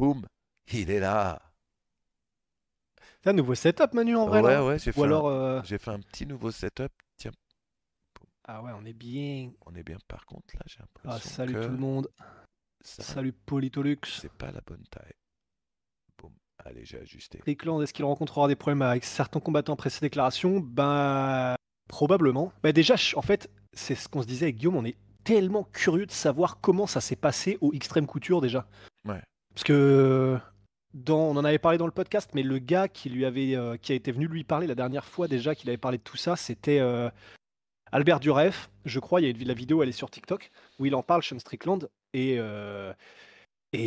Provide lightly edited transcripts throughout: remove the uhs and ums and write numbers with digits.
boum, il est là. C'est un nouveau setup, Manu, en vrai, Ouais, là? ouais, Ou alors... j'ai fait un petit nouveau setup. Tiens, Ah ouais, on est bien. on est bien. Par contre, là, j'ai Ah, l'impression salut tout que le monde. ça, Salut Polytolux. c'est pas la bonne taille. Boum. Allez, j'ai ajusté. Strickland, est-ce qu'il rencontrera des problèmes avec certains combattants après ses déclarations? Ben, probablement. Bah déjà, en fait, c'est ce qu'on se disait avec Guillaume, on est tellement curieux de savoir comment ça s'est passé au Extreme Couture déjà. Ouais. Parce que on en avait parlé dans le podcast, mais le gars qui a été venu lui parler la dernière fois déjà, qu'il avait parlé de tout ça, c'était Albert Duref, je crois. Il y a la vidéo, elle est sur TikTok, où il en parle, Sean Strickland, et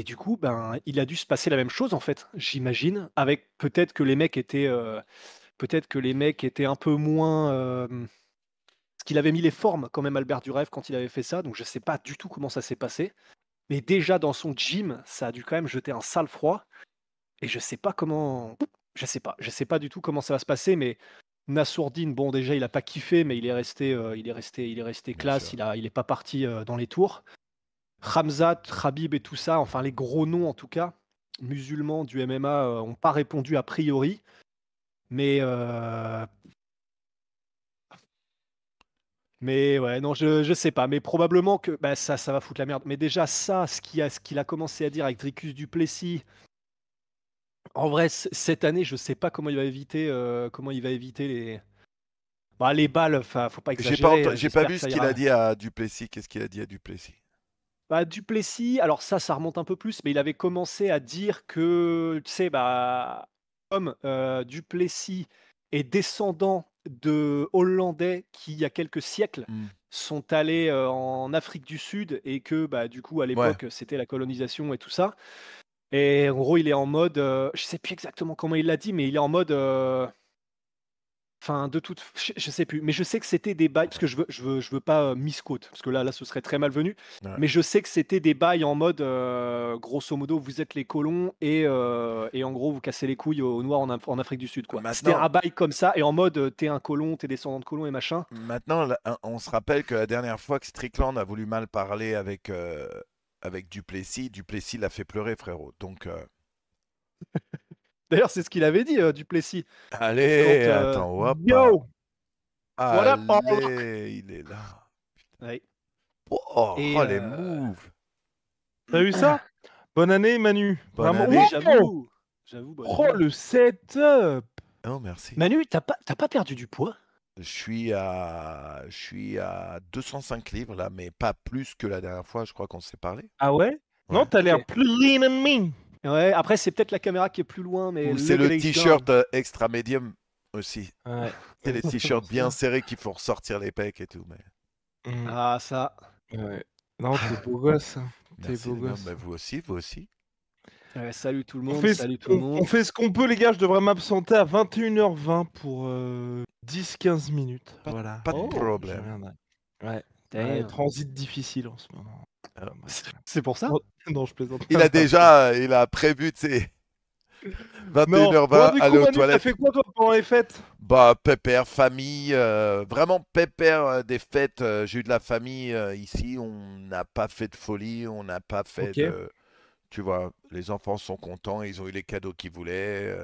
du coup, ben, il a dû se passer la même chose en fait, j'imagine, avec peut-être que les mecs étaient un peu moins, parce qu'il avait mis les formes quand même Albert Duref quand il avait fait ça, donc je sais pas du tout comment ça s'est passé. Mais déjà dans son gym, ça a dû quand même jeter un sale froid. Et je sais pas du tout comment ça va se passer, mais Nassourdine, bon déjà il a pas kiffé, mais il est resté Bien classe, sûr. il est pas parti dans les tours. Khamzat, Khabib et tout ça, enfin les gros noms en tout cas, musulmans du MMA, ont pas répondu a priori, mais ouais, non, je sais pas, mais probablement que bah, ça va foutre la merde. Mais déjà ça, ce qu'il a commencé à dire avec Dricus du Plessis, en vrai, cette année, je sais pas comment il va éviter les balles, enfin, faut pas exagérer, J'ai pas j'espère vu que ce ça qu'il a ira. dit à Duplessis. Qu'est-ce qu'il a dit à Duplessis? Bah, du Plessis, alors ça remonte un peu plus, mais il avait commencé à dire que, tu sais, bah, comme, du Plessis est descendant de Hollandais qui, il y a quelques siècles, Hmm. sont allés, en Afrique du Sud et que, bah, du coup, à Ouais. l'époque, c'était la colonisation et tout ça et en gros, il est en mode, je sais plus exactement comment il l'a dit, mais il est en mode, enfin, je sais plus, mais je sais que c'était des bails parce que je veux pas, misquote parce que là, ce serait très malvenu, Ouais. mais je sais que c'était des bails en mode, grosso modo, vous êtes les colons et en gros, vous cassez les couilles aux noirs en Afrique du Sud, quoi. C'était Maintenant, un bail comme ça et en mode, tu un colon, tu descendant de colon et machin. Maintenant, là, on se rappelle que la dernière fois que Strickland a voulu mal parler avec Duplessis, Duplessis l'a fait pleurer, frérot. Donc, D'ailleurs, c'est ce qu'il avait dit, du Plessis allez, quand, attends, hop. «Yo, what up, Pollock?» Allez, il est là. Ouais Oh, et oh, les moves. T'as vu ça? Bonne année, Manu. Bonne Vraiment. année. Wow. J'avoue, bonne Oh, année. le setup. Oh, merci. Manu, t'as pas perdu du poids? Je suis à 205 livres là, mais pas plus que la dernière fois, je crois qu'on s'est parlé. Ah ouais? Non, Ouais. t'as l'air OK. plus lean than me. Ouais, après, c'est peut-être la caméra qui est plus loin, mais Ou c'est look le at this gun. t-shirt extra medium aussi. Ouais. C'est les C'est t-shirts pour bien ça. serrés qu'il faut ressortir les pecs et tout. Mais... Mm. Ah, ça. Ouais. Non, t'es beau gosse. T'es Merci beau les gars, gosse. mais vous aussi, vous aussi. Ouais, salut tout le On monde, fait, salut tout le monde. on fait ce qu'on peut, les gars. Je devrais m'absenter à 21h20 pour 10-15 minutes. Pas, Voilà. pas de Oh, Et je problème. reviendrai. Ouais. Ouais, damn. transit difficile en ce moment. Alors, Bref. C'est pour ça? Non, non, je plaisante. il a prévu, tu sais, Non. Bon, 21h20, du aller coup, aux Manu, t'as toilettes. fait quoi, toi, pendant les fêtes? Bah, pépère, famille, vraiment pépère des fêtes. J'ai eu de la famille ici, on n'a pas fait de folie, on n'a pas fait Ok. de... Tu vois, les enfants sont contents, ils ont eu les cadeaux qu'ils voulaient.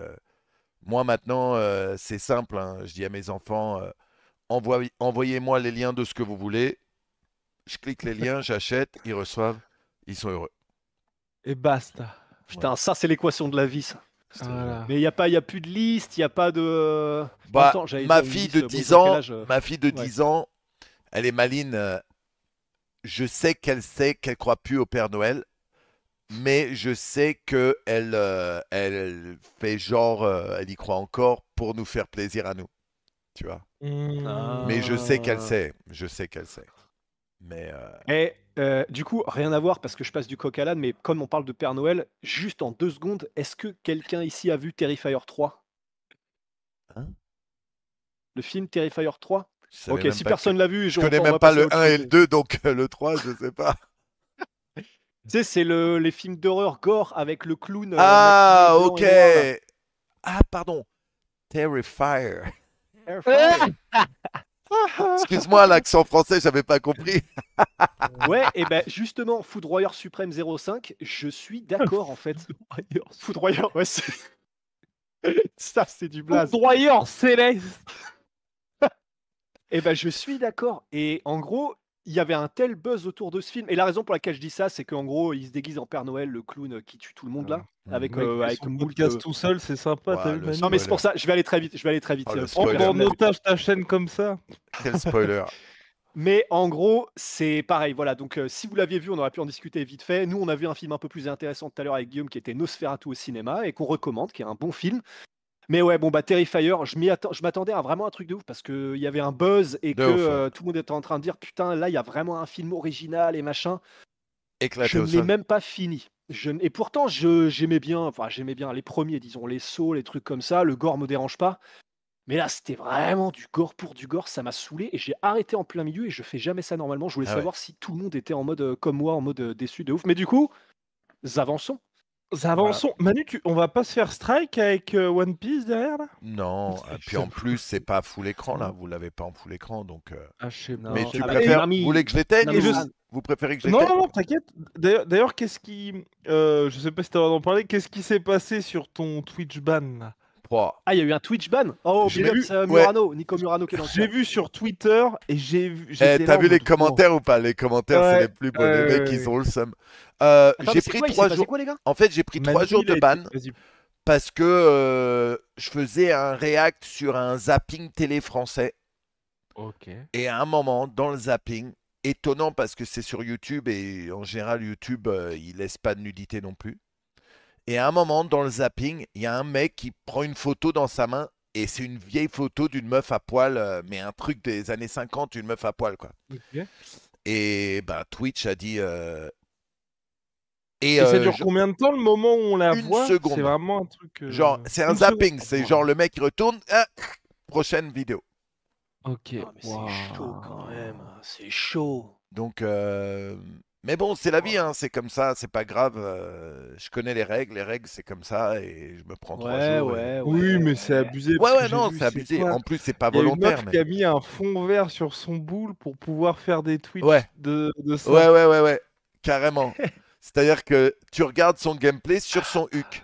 Moi, maintenant, c'est simple, hein, je dis à mes enfants, envoyez-moi les liens de ce que vous voulez. Je clique les liens, j'achète, ils reçoivent, ils sont heureux. Et basta. Putain, ça, c'est l'équation de la vie, ça. Je te jure. Voilà. Mais il y a plus de liste, il y a pas de. En même Bah, temps, j'allais dire une liste. Bon, ils 10 ont quel ans, âge? ma fille de Ouais. 10 ans, elle est maline. Je sais qu'elle croit plus au Père Noël, mais je sais que elle fait genre, elle y croit encore pour nous faire plaisir à nous, tu vois. Mais je sais qu'elle Ah. sait, je sais qu'elle sait. Mais Et du coup, rien à voir parce que je passe du coq à l'âne, mais comme on parle de Père Noël, juste en 2 secondes, est-ce que quelqu'un ici a vu Terrifier 3? hein, Le film Terrifier 3? je savais OK, même si pas que personne l'a vu, je connais on même va pas passer à le autre un chose, et le mais 2, donc le 3, je sais pas. tu sais, c'est les films d'horreur gore avec le clown, maquillé Ah, blanc ok. et noir là. Ah, pardon. Terrifier. Terrifier. Excuse-moi, l'accent français, j'avais pas compris. Ouais, et ben justement, Foudroyeur Suprême 05, je suis d'accord en fait. Foudroyeur, ouais, ça c'est du blaze. Foudroyeur céleste. Et ben je suis d'accord. Et en gros, il y avait un tel buzz autour de ce film. Et la raison pour laquelle je dis ça, c'est qu'en gros, il se déguise en Père Noël, le clown qui tue tout le monde là, avec Le mec fait avec son moult. podcast tout seul, c'est sympa, Ouais, t'as vu, le Manu? Non mais c'est pour ça, je vais aller très vite. Je vais aller très vite. Oh, le Prends spoiler. en otage ta chaîne comme ça. Quel spoiler. Mais en gros, c'est pareil, voilà. Donc, si vous l'aviez vu, on aurait pu en discuter vite fait. Nous, on a vu un film un peu plus intéressant tout à l'heure avec Guillaume, qui était Nosferatu au cinéma et qu'on recommande, qui est un bon film. Mais ouais, bon, bah, Terrifier, je m'attendais à vraiment un truc de ouf parce qu'il y avait un buzz et De que ouf, ouais. tout le monde était en train de dire putain, là, il y a vraiment un film original et machin. Éclaté Je au ne l'ai sol. même pas fini. Et pourtant, j'aimais bien, enfin, j'aimais bien les premiers, disons, les sauts, les trucs comme ça. Le gore me dérange pas. Mais là, c'était vraiment du gore pour du gore, ça m'a saoulé et j'ai arrêté en plein milieu et je fais jamais ça normalement. Je voulais Ah ouais. savoir si tout le monde était en mode comme moi, en mode déçu de ouf. Mais du coup, avançons. Avançons. Manu, on va pas se faire strike avec One Piece derrière là? Non, Ça, puis ça en me plus, fout. c'est pas full écran là. Vous l'avez pas en full écran, donc. Ah, je sais pas. Mais Non, tu avec préfères. Nami. Vous voulez que je l'éteigne Nami, ou je- vous préférez que je Non, l'éteigne? non, non, t'inquiète. D'ailleurs, qu'est-ce qui. Je sais pas si t'as d'en parler. Qu'est-ce qui s'est passé sur ton Twitch ban là? Pouah. Ah, il y a eu un Twitch ban. Oh, Je big l'ai up, vu, c'est ouais. Murano, Nico Murano qui est dans le J'ai chat. vu sur Twitter et Eh, j'étais t'as là en vu les mode, wow. commentaires ou pas? Les commentaires, c'est Ouais, les plus beaux. Les mecs, ouais. ils ont le seum. Attends, J'ai mais c'est pris quoi, il s'est 3 passé jours. quoi, les gars? En fait, j'ai pris 3 Manu, jours il de a été- ban Vas-y. parce que je faisais un react sur un zapping télé français. Ok. Et à un moment, dans le zapping, étonnant parce que c'est sur YouTube et en général, YouTube, il laisse pas de nudité non plus. Et à un moment, dans le zapping, il y a un mec qui prend une photo dans sa main et c'est une vieille photo d'une meuf à poil, mais un truc des années 50, une meuf à poil, quoi. Ok. Et bah, Twitch a dit. Et ça dure je- combien de temps le moment où on la Une voit? seconde. C'est vraiment un truc. Genre, c'est un une zapping, seconde. c'est genre le mec il retourne, prochaine vidéo. Ok. Ah, mais c'est chaud quand même. C'est chaud. Donc, mais bon, c'est la vie, hein, c'est comme ça, c'est pas grave. Je connais les règles c'est comme ça et je me prends 3 Ouais, jours. ouais, Oui, ouais, mais c'est ouais. abusé. Ouais, parce que ouais, j'ai non, vu, c'est abusé. quoi En plus, c'est pas Il y a une volontaire, meuf mais. qui a mis un fond vert sur son boule pour pouvoir faire des Twitch Ouais. de ça. Ouais, carrément. C'est-à-dire que tu regardes son gameplay sur son HUC.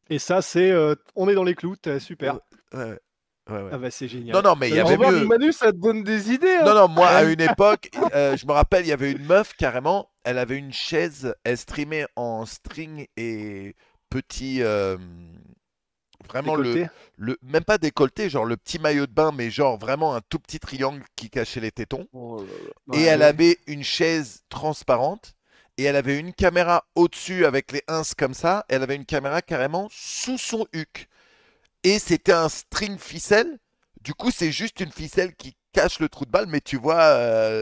Et ça, c'est. On est dans les clous, super. Ouais. Ah bah c'est génial. Non, non, mais il y avait Remarque, mieux. Manu, ça te donne des idées. Hein. Non, non, moi, à Ouais. une époque, je me rappelle, il y avait une meuf, carrément, elle avait une chaise, elle streamait en string et petit. Vraiment Décolleté. même pas décolleté, genre le petit maillot de bain, mais genre vraiment un tout petit triangle qui cachait les tétons. Oh là là. Et Ouais, elle ouais. avait une chaise transparente et elle avait une caméra au-dessus avec les ins comme ça. Elle avait une caméra carrément sous son huc. Et c'était un string ficelle. Du coup, c'est juste une ficelle qui cache le trou de balle, mais tu vois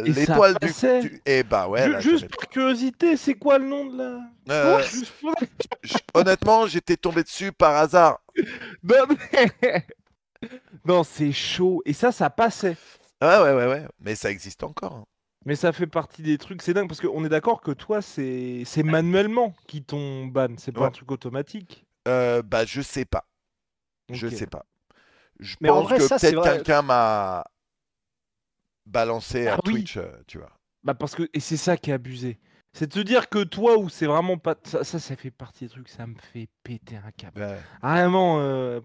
Et ça l'étoile passait. Et bah ouais. là, Juste j'avais- par curiosité, c'est quoi le nom de la. Euh, Juste pour- honnêtement, j'étais tombé dessus par hasard. Non, mais- non, c'est chaud. Et ça passait. Ouais. Mais ça existe encore, hein. Mais ça fait partie des trucs, c'est dingue, parce qu'on est d'accord que toi, c'est manuellement qui t'ont ban, c'est pas Ouais. un truc automatique. Bah, je sais pas. Je Ok. sais pas. Je Mais en pense vrai, que ça, c'est peut-être vrai. quelqu'un m'a balancé à Ah oui. Twitch, tu vois. Bah parce que, et c'est ça qui est abusé. C'est de te dire que toi, où c'est vraiment pas... Ça fait partie des trucs, ça me fait péter un câble. Ouais. Vraiment...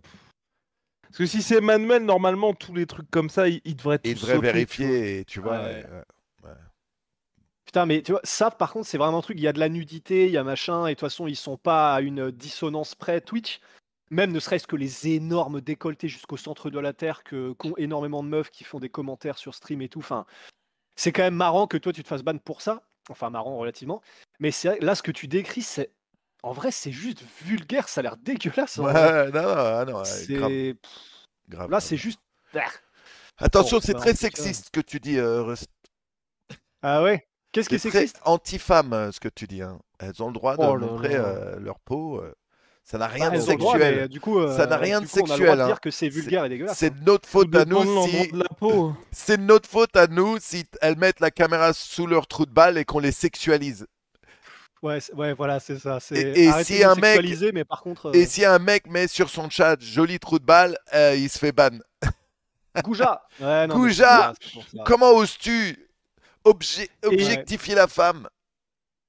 Parce que si c'est manuel, normalement, tous les trucs comme ça, ils devraient Et il tous devrait sauter, tu vois. vérifier, et tu vois. Ouais. Ouais. Putain, mais tu vois, ça par contre, c'est vraiment un truc. Il y a de la nudité, il y a machin, et de toute façon, ils sont pas à une dissonance près. Twitch, même ne serait-ce que les énormes décolletés jusqu'au centre de la Terre, qu'ont énormément de meufs qui font des commentaires sur stream et tout. Enfin, c'est quand même marrant que toi, tu te fasses ban pour ça. Enfin, marrant relativement. Mais c'est vrai, là, ce que tu décris, c'est. En vrai, c'est juste vulgaire, ça a l'air dégueulasse. En vrai. Ouais, non, grave, C'est. grave. Là, c'est juste. Ah. Attention, Bon, c'est bah, en très tout cas- sexiste ce que tu dis, Rust. Ah ouais? Qu'est-ce qui est C'est très sexiste? anti-femme ce que tu dis, hein. Elles ont le droit de Oh là montrer là. leur peau. Ça n'a rien Bah, de elles ont le droit, sexuel. mais du coup, Ça n'a rien de on a le droit sexuel, de hein. dire que c'est vulgaire et dégueulasse. C'est hein. de notre Tout faute à dépend nous de l'endroit si. de la peau. C'est de notre faute à nous si elles mettent la caméra sous leur trou de balle et qu'on les sexualise. Ouais, ouais, voilà, c'est ça. Et Arrêtez si de nous un mec- sexualiser, mais par contre. Et si un mec met sur son chat joli trou de balle, il se fait ban. Gouja. Ouais, non, mais Gouja, c'est pour ça. comment oses-tu Et, objectifier la femme?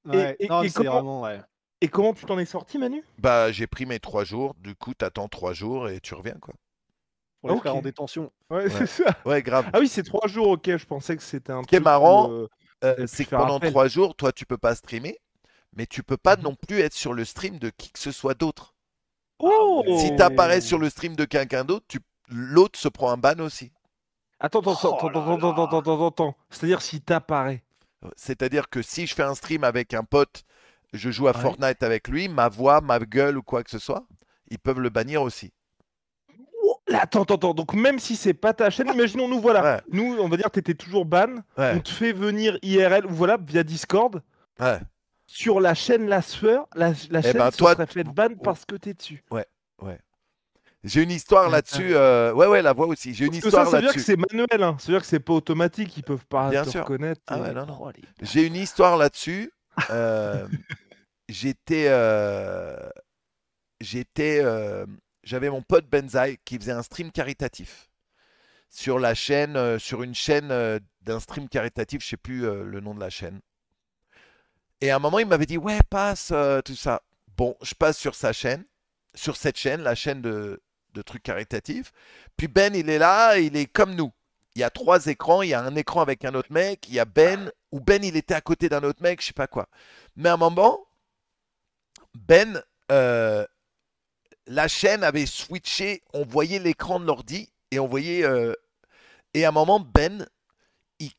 Ouais. et, Non, et mais c'est comment, vraiment, ouais. et comment tu t'en es sorti, Manu? Bah, j'ai pris mes 3 jours. Du coup, t'attends 3 jours et tu reviens, quoi. Pour les Ok. frères en détention. Ouais, Ouais. c'est ça. Ouais, grave. Ah oui, c'est 3 jours, ok. Je pensais que c'était un Ce qui est truc où marrant, tu avais pu c'est que faire pendant appel. 3 jours, toi, tu peux pas streamer, mais tu peux pas Mhm. non plus être sur le stream de qui que ce soit d'autre. Oh! Si t'apparais sur le stream de quelqu'un d'autre, l'autre se prend un ban aussi. Attends, attends, attends, Oh attends, là attends, attends, là. attends, attends. C'est-à-dire si t'apparais. C'est-à-dire que si je fais un stream avec un pote, je joue à Ouais. Fortnite avec lui, ma voix, ma gueule ou quoi que ce soit, ils peuvent le bannir aussi. Oh, là, attends, attends, attends. Donc même si c'est pas ta chaîne, imaginons nous voilà. Ouais, Nous, on va dire que t'étais toujours ban. On ouais, te fait venir IRL ou voilà via Discord ouais. sur la chaîne La Sueur. La Eh chaîne ben se toi, serait fait ban parce que t'es dessus. ouais, ouais. J'ai une histoire D'accord. là-dessus. Ouais, ouais, la voix aussi. J'ai une Parce que ça histoire veut dire que là-dessus. c'est manuel, hein. Ça veut dire que c'est pas automatique. Ils peuvent pas Bien te sûr. reconnaître. Ah ouais, non, non. Oh, les J'ai une histoire là-dessus. Euh, j'étais, j'étais, j'avais mon pote Benzaï qui faisait un stream caritatif sur la chaîne, sur une chaîne d'un stream caritatif. Je sais plus le nom de la chaîne. Et à un moment, il m'avait dit, ouais, passe, tout ça. Bon, je passe sur sa chaîne, sur cette chaîne, la chaîne de trucs caritatifs. Puis Ben, il est là, il est comme nous. Il y a 3 écrans, il y a un écran avec un autre mec, il y a Ben, ou Ben, il était à côté d'un autre mec, je sais pas quoi. Mais à un moment, Ben, la chaîne avait switché, on voyait l'écran de l'ordi, et on voyait... et à un moment, Ben,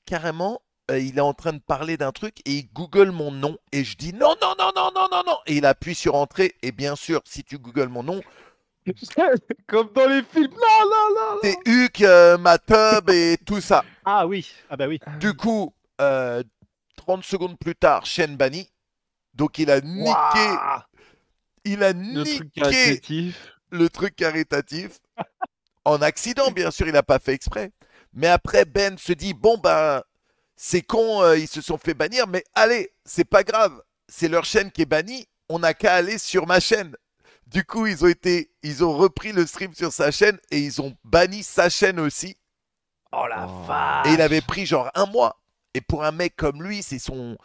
carrément, il est en train de parler d'un truc et il google mon nom et je dis non, non, non, non, non, non, non. Et il appuie sur entrée et bien sûr, si tu googles mon nom, Comme dans les films. Non, non, non, c'est non. Huck, Matub et tout ça. Ah oui. Ah bah oui. Du coup, 30 secondes plus tard, chaîne bannie. Donc Waouh. il a Le truc niqué caritatif. le truc caritatif. En accident, bien sûr, il n'a pas fait exprès. Mais après, Ben se dit bon, ben, c'est con, ils se sont fait bannir, mais allez, c'est pas grave. C'est leur chaîne qui est bannie, on n'a qu'à aller sur ma chaîne. Du coup, ils ont repris le stream sur sa chaîne et ils ont banni sa chaîne aussi. Oh la Oh. Et il avait vache. pris genre 1 mois. Et pour un mec comme lui, c'est son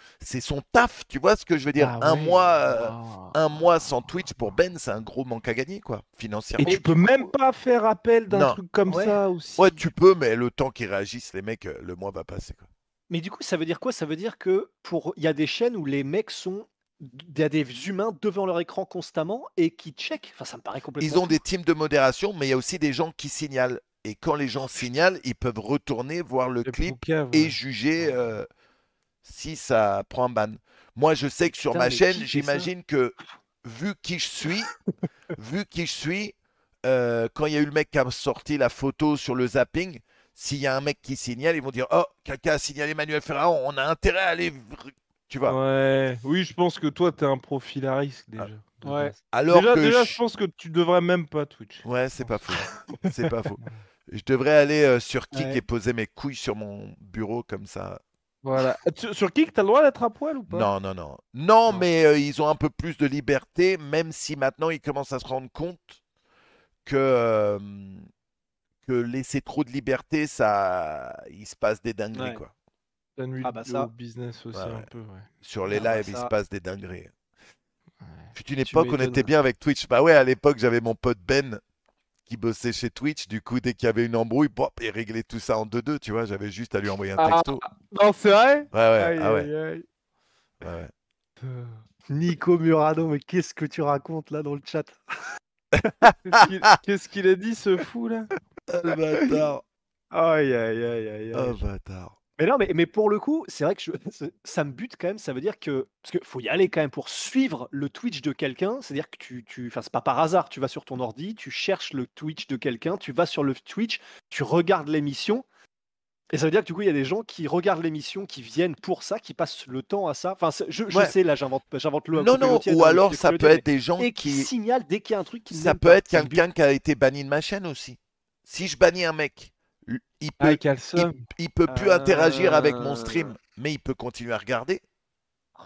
taf. Tu vois ce que je veux dire? Ah Un ouais. mois, Waouh. 1 mois sans Twitch pour Ben, c'est un gros manque à gagner, quoi, Et financièrement. tu Et peux du même coup, pas faire appel d'un Non. truc comme ouais. ça aussi. Ouais, tu peux, mais le temps qu'ils réagissent, les mecs, le mois va passer, quoi. Mais du coup, ça veut dire quoi? Ça veut dire que il y a des chaînes où les mecs sont il y a des humains devant leur écran constamment et qui checkent. Enfin, ça me paraît complètement Ils ont fou. des teams de modération, mais il y a aussi des gens qui signalent. Et quand les gens Oh putain. signalent, ils peuvent retourner voir le Les clip poucaves, et ouais. juger Oh. si ça prend un ban. Moi, je sais Mais que sur putain, ma mais chaîne, qui fait ça? j'imagine que vu qui je suis, vu qui je suis, quand il y a eu le mec qui a sorti la photo sur le zapping, s'il y a un mec qui signale, ils vont dire oh, quelqu'un a signalé Manuel Ferraro, on a intérêt à aller. Tu vois. Ouais. Oui, je pense que toi, t'es un profil à risque déjà, de Ouais. base. Alors que Déjà, je pense que tu devrais même pas Twitch. ouais, Je c'est pense. pas faux. C'est pas faux. Je devrais aller sur Kik Ouais. et poser mes couilles sur mon bureau comme ça. Voilà. Sur Kik, t'as le droit d'être à poil ou pas? Non, non, non. Non, Non. mais ils ont un peu plus de liberté, même si maintenant ils commencent à se rendre compte que, euh, que laisser trop de liberté, ça, il se passe des dingueries, Ouais. quoi. Ça nuit Ah bah au ça. business aussi Ouais, un ouais. peu, ouais. Sur les Ah bah lives, il se ça. passe des dingueries. Ouais. Fut une Tu époque, on était m'étonnes. bien avec Twitch. Bah ouais, à l'époque, j'avais mon pote Ben qui bossait chez Twitch. Du coup, dès qu'il y avait une embrouille, pop, il réglait tout ça en 2-2, tu vois. J'avais juste à lui envoyer un Ah, texto. non, c'est vrai? Ouais, ouais, Aïe, ah ouais. aïe, aïe. Ouais, ouais. Nico Murano, mais qu'est-ce que tu racontes là dans le chat? Qu'est-ce qu'il a dit, ce fou, là? Ah, le bâtard. Aïe, aïe, aïe, aïe, Oh, aïe. bâtard. Mais non, mais pour le coup, c'est vrai que ça me bute quand même. Ça veut dire que parce qu'il faut y aller quand même pour suivre le Twitch de quelqu'un. C'est-à-dire que enfin, c'est pas par hasard. Tu vas sur ton ordi, tu cherches le Twitch de quelqu'un, tu vas sur le Twitch, tu regardes l'émission. Et ça veut dire que du coup, il y a des gens qui regardent l'émission, qui viennent pour ça, qui passent le temps à ça. Enfin, je Ouais. sais, là, j'invente le Non, coupé l'eau non, tiède, ou hein, le alors filet ça l'eau peut tiède, être des gens et qui qui. signalent dès qu'il y a un truc qu'ils Ça n'aiment peut pas. être Ça me bute. quelqu'un qui a été banni de ma chaîne aussi. Si je bannis un mec, il Ah, peut, Calsum. il peut plus interagir avec mon stream, mais il peut continuer à regarder.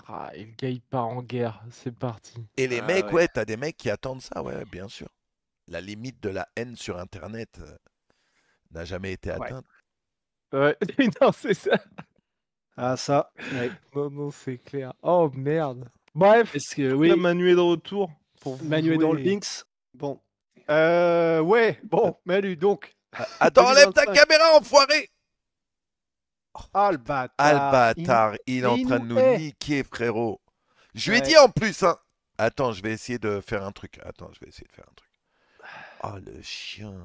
Ah, et le gars, il part en guerre. C'est parti. Et les Ah mecs, ouais. ouais, t'as des mecs qui attendent ça, ouais, bien sûr. La limite de la haine sur Internet. n'a jamais été Ouais. atteinte. Ouais, non, c'est ça. Ah ça, ouais. Non, c'est clair. Oh merde. Bref, Est-ce que en tout cas, oui, Manu est de retour pour vous Manu est dans le jouer. Binks. Bon. Ouais, bon, Manu, donc, Attends, enlève ta 2025. caméra, enfoiré! Ah, le Ah, le bâtard. bâtard, il est Mais en il train de nous nous hait. niquer, frérot. Je lui ai Ouais. dit en plus, hein. Attends, je vais essayer de faire un truc. Attends, je vais essayer de faire un truc. Oh, le chien.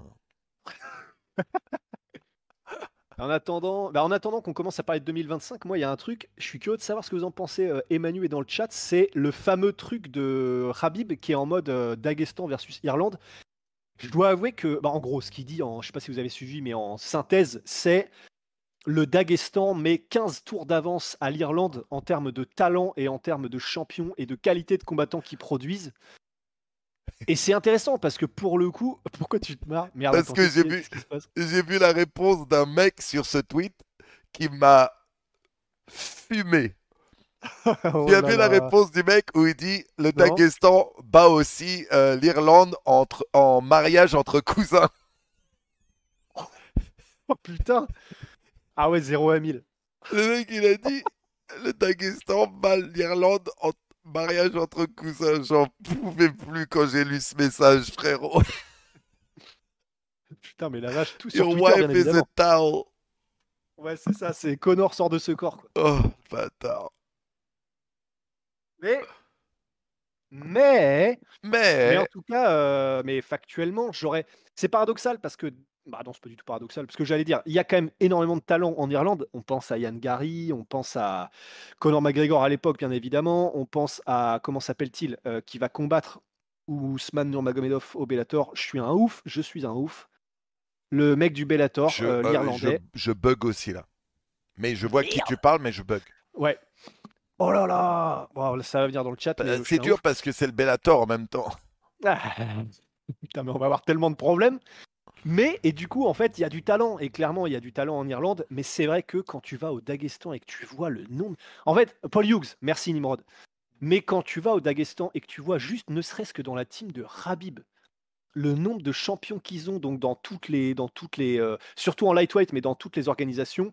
En attendant qu'on commence à parler de 2025, moi, il y a un truc, je suis curieux de savoir ce que vous en pensez, Emmanuel est dans le chat, c'est le fameux truc de Khabib qui est en mode Daghestan versus Irlande. Je dois avouer que, en gros, ce qu'il dit, je sais pas si vous avez suivi, mais en synthèse, c'est le Daghestan met 15 tours d'avance à l'Irlande en termes de talent et en termes de champions et de qualité de combattants qu'ils produisent. Et c'est intéressant parce que pour le coup, pourquoi tu te marres? Merde, Parce attends, que qu'est-ce qui se passe? j'ai vu la réponse d'un mec sur ce tweet qui m'a fumé. Oh Tu as là vu la là. réponse du mec où il dit le Non. Daghestan bat aussi l'Irlande en mariage entre cousins. Oh putain. Ah ouais, 0 à 1000. Le mec il a dit le Daghestan bat l'Irlande en mariage entre cousins. J'en pouvais plus quand j'ai lu ce message, frérot. Putain, mais la vache, tout sur Your Twitter, bien wife is a évidemment. towel. Ouais, c'est ça, c'est Connor sort de ce corps, quoi. Oh, bâtard. Mais, mais, mais en Mais tout cas, mais factuellement, c'est paradoxal parce que, non, c'est pas du tout paradoxal parce que j'allais dire, il y a quand même énormément de talent en Irlande. On pense à Ian Gary, on pense à Conor McGregor à l'époque, bien évidemment. On pense à, comment s'appelle-t-il, qui va combattre Ousmane Nurmagomedov au Bellator. Je suis un ouf. Le mec du Bellator, l'Irlandais. je bug aussi là. Mais je vois qui tu Merde. parles, mais je bug. Ouais. Oh là là! Bon, ça va venir dans le chat, mais je suis C'est un dur ouf. parce que c'est le Bellator en même temps. Ah, putain, mais on va avoir tellement de problèmes. Mais, et du coup, en fait, il y a du talent. Et clairement, il y a du talent en Irlande. Mais c'est vrai que quand tu vas au Daghestan et que tu vois le nombre. En fait, Paul Hughes, merci Nimrod. Mais quand tu vas au Daghestan et que tu vois juste, ne serait-ce que dans la team de Khabib, le nombre de champions qu'ils ont, donc surtout en lightweight, mais dans toutes les organisations.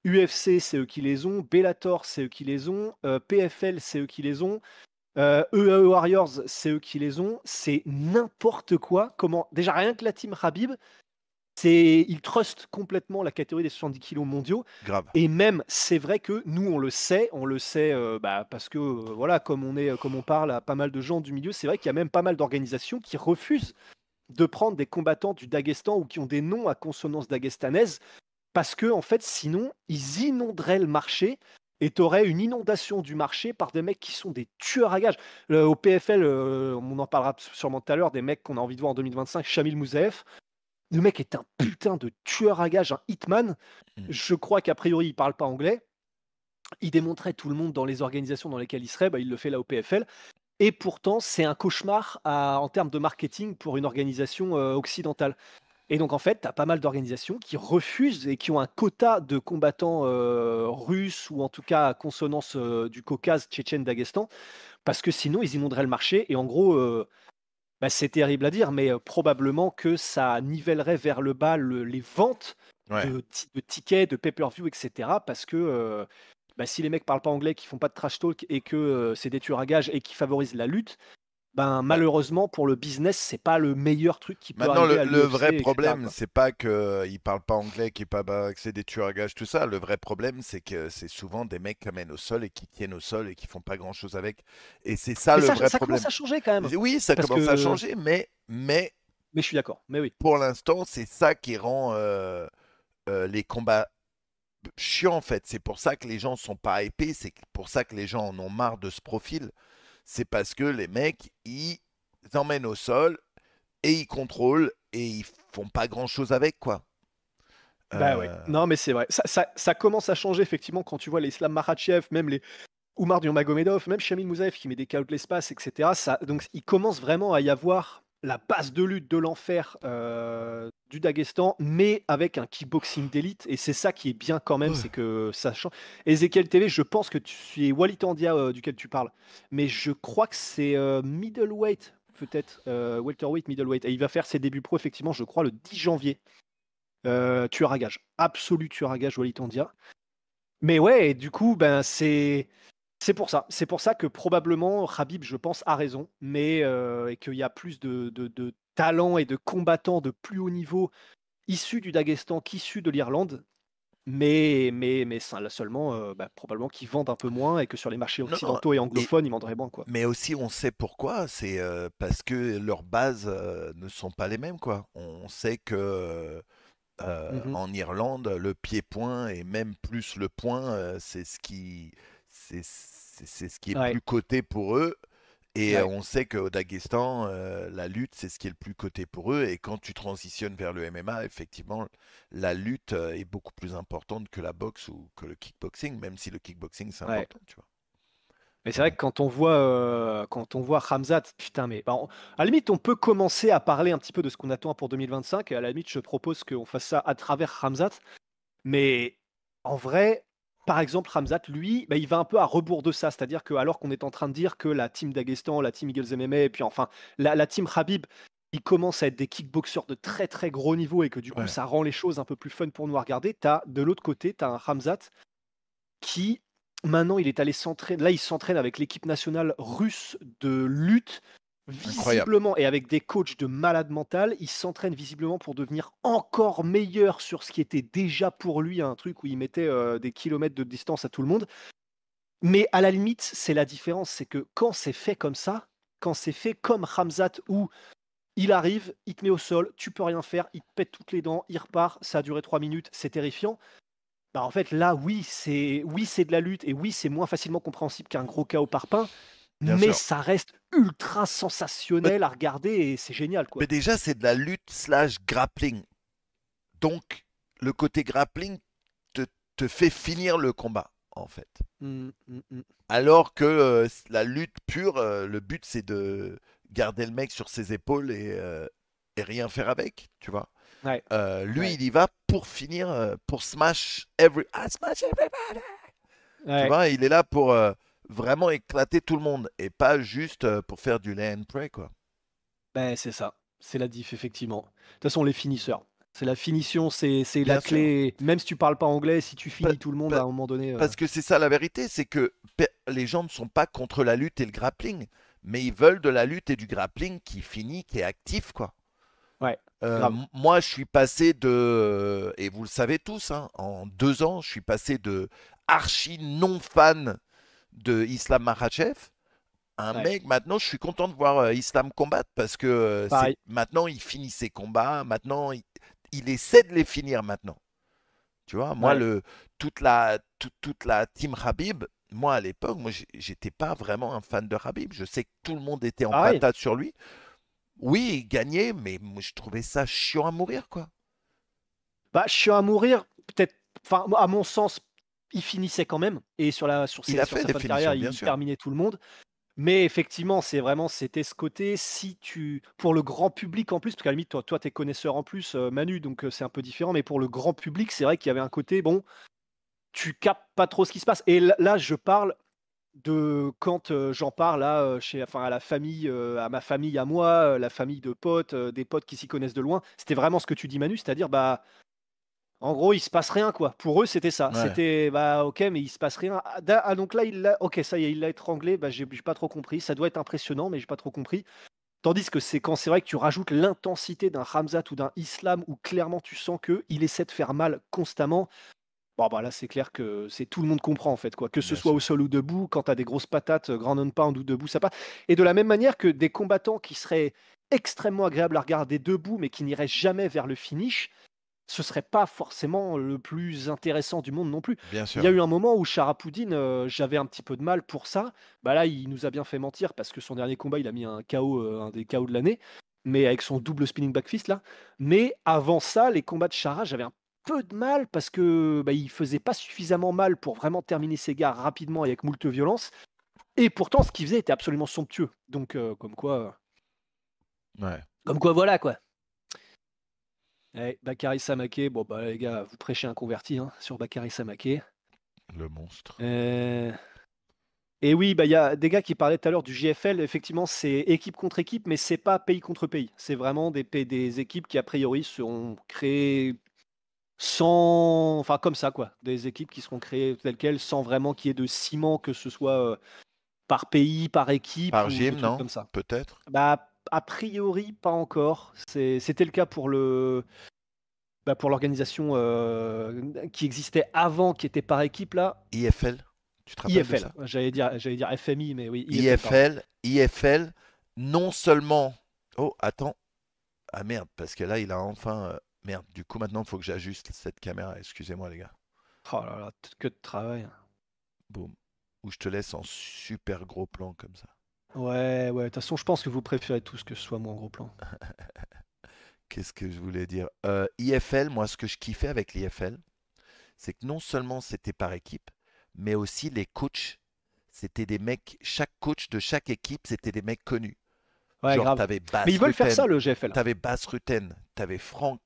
UFC, c'est eux qui les ont. Bellator, c'est eux qui les ont. PFL, c'est eux qui les ont. EAE Warriors, c'est eux qui les ont. C'est n'importe quoi. Comment déjà rien que la team Khabib, ils trustent complètement la catégorie des 70 kilos mondiaux. Grave. Et même, c'est vrai que nous, on le sait, parce que voilà, comme on parle à pas mal de gens du milieu, c'est vrai qu'il y a même pas mal d'organisations qui refusent de prendre des combattants du Daghestan ou qui ont des noms à consonance daghestanaise parce que en fait, sinon, ils inonderaient le marché et tu aurais une inondation du marché par des mecs qui sont des tueurs à gages. Au PFL, on en parlera sûrement tout à l'heure, des mecs qu'on a envie de voir en 2025, Shamil Mouzaef. Le mec est un putain de tueur à gages, un hitman. Je crois qu'a priori, il parle pas anglais. Il démontrait tout le monde dans les organisations dans lesquelles il serait, il le fait là au PFL. Et pourtant, c'est un cauchemar en termes de marketing pour une organisation occidentale. Et donc, en fait, tu as pas mal d'organisations qui refusent et qui ont un quota de combattants russes ou en tout cas à consonance du Caucase, Tchétchène, Daghestan, parce que sinon, ils inonderaient le marché. Et en gros, c'est terrible à dire, mais probablement que ça nivellerait vers le bas les ventes Ouais. de tickets, de pay-per-view, etc. Parce que si les mecs parlent pas anglais, qui font pas de trash talk et que c'est des tueurs à gages et qui favorisent la lutte, Bah, malheureusement, pour le business, c'est pas le meilleur truc qui peut maintenant, arriver à le l'UFC, vrai etc., problème, quoi. c'est pas qu'ils parlent pas anglais, que c'est des tueurs à gages, tout ça. Le vrai problème, c'est que c'est souvent des mecs qui amènent au sol et qui tiennent au sol et qui font pas grand-chose avec. Et c'est ça Mais le vrai ça commence problème. à changer quand même. Oui, ça Parce commence à que. changer, mais Mais je suis d'accord. Mais oui. pour l'instant, c'est ça qui rend les combats chiants, en fait. C'est pour ça que les gens sont pas hypés, c'est pour ça que les gens en ont marre de ce profil. C'est parce que les mecs, ils emmènent au sol et ils contrôlent et ils font pas grand-chose avec, quoi. Bah ouais. Euh, Non, mais c'est vrai. Ça commence à changer effectivement quand tu vois les Islam Makhachev, même les Oumar Nurmagomedov, même Shamil Mouzaev qui met des KO de l'espace, etc. Donc il commence vraiment à y avoir la base de lutte de l'enfer du Daghestan, mais avec un kickboxing d'élite. Et c'est ça qui est bien quand même, ouais. c'est que ça change. Ezekiel TV, je pense que tu es Walid Andia duquel tu parles, mais je crois que c'est middleweight, peut-être welterweight, middleweight. Et il va faire ses débuts pro effectivement, je crois, le 10 janvier. tueur à gage. Absolu tueur à gage, Walid Tandia. Mais ouais, et du coup, ben, c'est pour ça. C'est pour ça que probablement Khabib, je pense, a raison, mais et qu'il y a plus de talents et de combattants de plus haut niveau issus du Daghestan qu'issus de l'Irlande, mais ça, là, seulement, bah, probablement qu'ils vendent un peu moins et que sur les marchés Non, non. occidentaux et Et, anglophones, ils vendraient moins, quoi. mais aussi, on sait pourquoi. C'est parce que leurs bases ne sont pas les mêmes, quoi. On sait que Mmh. en Irlande, le pied-point et même plus le point, c'est ce qui est Ouais, plus coté pour eux. Et ouais. on sait qu'au Daghestan, la lutte, c'est ce qui est le plus coté pour eux. Et quand tu transitionnes vers le MMA, effectivement, la lutte est beaucoup plus importante que la boxe ou que le kickboxing, même si le kickboxing, c'est Ouais. important, tu vois. Mais c'est vrai Ouais. que quand on voit Khamzat, putain, mais bah, à la limite, on peut commencer à parler un petit peu de ce qu'on attend pour 2025. Et à la limite, je propose qu'on fasse ça à travers Khamzat. Mais en vrai, par exemple, Khamzat, lui, bah, il va un peu à rebours de ça. C'est-à-dire que alors qu'on est en train de dire que la team Daghestan, la team Eagles MMA, et puis enfin la team Khabib, ils commencent à être des kickboxers de très très gros niveau et que du coup, Ouais. ça rend les choses un peu plus fun pour nous à regarder. De l'autre côté, tu as un Khamzat qui, maintenant, il est allé s'entraîner. Là, il s'entraîne avec l'équipe nationale russe de lutte, Incroyable. visiblement, et avec des coachs de malade mental. Il s'entraîne visiblement pour devenir encore meilleur sur ce qui était déjà pour lui un truc où il mettait des kilomètres de distance à tout le monde. Mais à la limite, c'est la différence, c'est que quand c'est fait comme ça, quand c'est fait comme Hamzat, où il arrive, il te met au sol, tu peux rien faire, il te pète toutes les dents, il repart, ça a duré 3 minutes, c'est terrifiant. Bah, en fait, là, oui, c'est de la lutte et oui, c'est moins facilement compréhensible qu'un gros KO par pain, Bien mais sûr. ça reste ultra Mais, sensationnel à regarder et c'est génial, mais quoi. déjà, c'est de la lutte slash grappling. Donc, le côté grappling te, te fait finir le combat, en fait. Mmh, mmh, mmh. Alors que la lutte pure, le but c'est de garder le mec sur ses épaules et rien faire avec, tu vois. Ouais, Lui, ouais, il y va pour finir, pour smash everybody. Tu ouais. vois, il est là pour vraiment éclater tout le monde et pas juste pour faire du lay and pray, quoi. Beh, c'est ça, c'est la diff, effectivement. De toute façon, les finisseurs, c'est la finition, c'est la Bien sûr. clé. Même si tu parles pas anglais, si tu Pa- finis tout le monde à pa- un moment donné, Parce que c'est ça la vérité, c'est que les gens ne sont pas contre la lutte et le grappling, mais ils veulent de la lutte et du grappling qui finit, qui est actif, quoi. ouais, grave. Moi, je suis passé de, et vous le savez tous, hein, en 2 ans, je suis passé de archi non fan de Islam Makhachev à un Ouais, mec. Maintenant, je suis content de voir Islam combattre parce que pareil. maintenant il finit ses combats, maintenant il essaie de les finir maintenant. Tu vois, moi, Ouais. toute la team Habib, moi à l'époque, moi j'étais pas vraiment un fan de Habib. Je sais que tout le monde était en Pareil. patate sur lui. Oui, il gagnait, mais moi, je trouvais ça chiant à mourir, quoi. Bah, je suis à mourir, peut-être, enfin, moi, à mon sens, il finissait quand même et Il a sur fait sa des fin de carrière, finitions, bien il sûr. terminait tout le monde. Mais effectivement, c'était ce côté, si tu pour le grand public en plus, parce qu'à la limite, toi, tu es connaisseur en plus, Manu, donc c'est un peu différent, mais pour le grand public, c'est vrai qu'il y avait un côté, bon, tu captes pas trop ce qui se passe et là, je parle de quand, j'en parle là, à la famille, à ma famille à moi, la famille de potes, des potes qui s'y connaissent de loin. C'était vraiment ce que tu dis Manu, c'est-à-dire, bah, en gros, il se passe rien, quoi. Pour eux, c'était ça. Ouais, C'était, bah, OK, mais il se passe rien. Donc là, OK, ça y est, il l'a étranglé, bah, j'ai pas trop compris. Ça doit être impressionnant, mais j'ai pas trop compris. Tandis que c'est vrai que tu rajoutes l'intensité d'un Ramzat ou d'un Islam où clairement tu sens qu'il essaie de faire mal constamment. Bon, bah, là, c'est clair que c'est tout le monde comprend, en fait, quoi. Que ce bien soit au sûr. sol ou debout, quand tu as des grosses patates, ground and pound ou debout, ça passe. Et de la même manière que des combattants qui seraient extrêmement agréables à regarder debout, mais qui n'iraient jamais vers le finish, ce serait pas forcément le plus intéressant du monde non plus. Bien Il y a sûr. eu un moment où Charapoudine, j'avais un petit peu de mal pour ça. Bah, là, il nous a bien fait mentir parce que son dernier combat, il a mis un KO, un des KO de l'année, mais avec son double spinning back fist là. Mais avant ça, les combats de Chara, j'avais un peu de mal parce que, bah, il faisait pas suffisamment mal pour vraiment terminer ses gars rapidement et avec moult violence et pourtant ce qu'il faisait était absolument somptueux. Donc Ouais, comme quoi voilà quoi. Ouais, Bakary Samaké, bon bah les gars, vous prêchez un converti hein, sur Bakary Samaké. le monstre. Euh, Et oui, bah il y a des gars qui parlaient tout à l'heure du JFL. Effectivement, c'est équipe contre équipe, mais c'est pas pays contre pays. C'est vraiment des équipes qui a priori seront créées Enfin, comme ça, quoi. Des équipes qui seront créées telles quelles, sans vraiment qu'il y ait de ciment, que ce soit par pays, par équipe Par ou de gym, trucs non? comme ça. Peut-être. Bah, a priori, pas encore. C'était le cas pour l'organisation qui existait avant, qui était par équipe, là. IFL, tu te rappelles de IFL. ça? J'allais dire FMI, mais oui, IFL, pardon. IFL, non seulement. Oh, attends. Ah merde, parce que là, il a enfin. Merde, du coup, maintenant, il faut que j'ajuste cette caméra. Excusez-moi, les gars. Oh là là, que de travail. Boum. Ou je te laisse en super gros plan comme ça. Ouais, ouais. De toute façon, je pense que vous préférez tous que ce soit moi en gros plan. Qu'est-ce que je voulais dire? IFL, moi, ce que je kiffais avec l'IFL, c'est que non seulement c'était par équipe, mais aussi les coachs, c'était des mecs, chaque coach de chaque équipe, c'était des mecs connus. Ouais, Genre, grave. t'avais Mais ils Bas veulent faire ça, Rutten, le GFL. t'avais Frank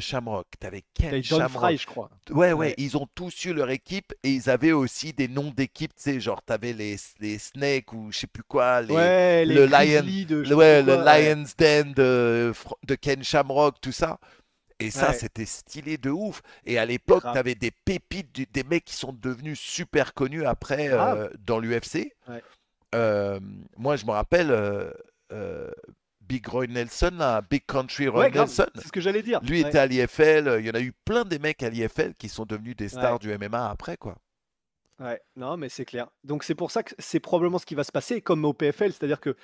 Shamrock, t'avais Ken T'as Don Shamrock. Fry, je crois. Ouais, ouais, Ouais. ils ont tous eu leur équipe et ils avaient aussi des noms d'équipes, tu sais, genre t'avais les Snakes ou je sais plus quoi, Ouais, les le Lion, Grizzlies de je sais pas trop ouais, le quoi. Ouais. Lions Den de Ken Shamrock, tout ça. Et ça, Ouais, c'était stylé de ouf. Et à l'époque, grave. t'avais des pépites, des mecs qui sont devenus super connus après Grave. dans l'UFC. Ouais. Euh, Moi, je me rappelle euh, Big Roy Nelson, là, Big Country Roy Ouais, grave. Nelson. C'est ce que j'allais dire. Lui Ouais. était à l'IFL. Il y en a eu plein des mecs à l'IFL qui sont devenus des stars Ouais. du MMA après, quoi. Ouais. Non, mais c'est clair. Donc c'est pour ça que c'est probablement ce qui va se passer, comme au PFL, c'est-à-dire que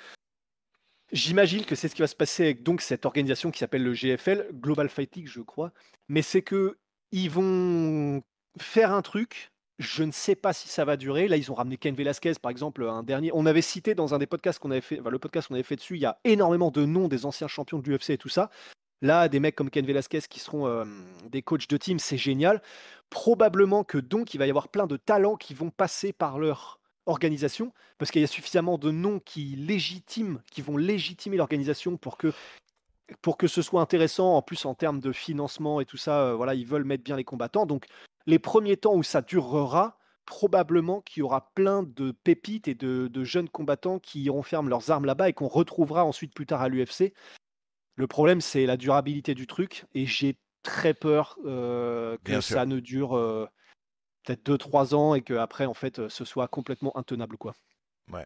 j'imagine que c'est ce qui va se passer avec donc cette organisation qui s'appelle le GFL, Global Fight League, je crois. Mais c'est que ils vont faire un truc. Je ne sais pas si ça va durer. Là, ils ont ramené Ken Velasquez, par exemple, un dernier. On avait cité dans un des podcasts qu'on avait fait, enfin, le podcast qu'on avait fait dessus, il y a énormément de noms des anciens champions de l'UFC et tout ça. Là, des mecs comme Ken Velasquez qui seront des coachs de team, c'est génial. Probablement que donc il va y avoir plein de talents qui vont passer par leur organisation, parce qu'il y a suffisamment de noms qui vont légitimer l'organisation pour que ce soit intéressant. En plus, en termes de financement et tout ça, voilà, ils veulent mettre bien les combattants. Donc, les premiers temps où ça durera, probablement qu'il y aura plein de pépites et de jeunes combattants qui iront faire leurs armes là-bas et qu'on retrouvera ensuite plus tard à l'UFC. Le problème, c'est la durabilité du truc et j'ai très peur que Bien sûr. ça ne dure peut-être 2 3 ans et qu'après, en fait, ce soit complètement intenable, quoi. Ouais.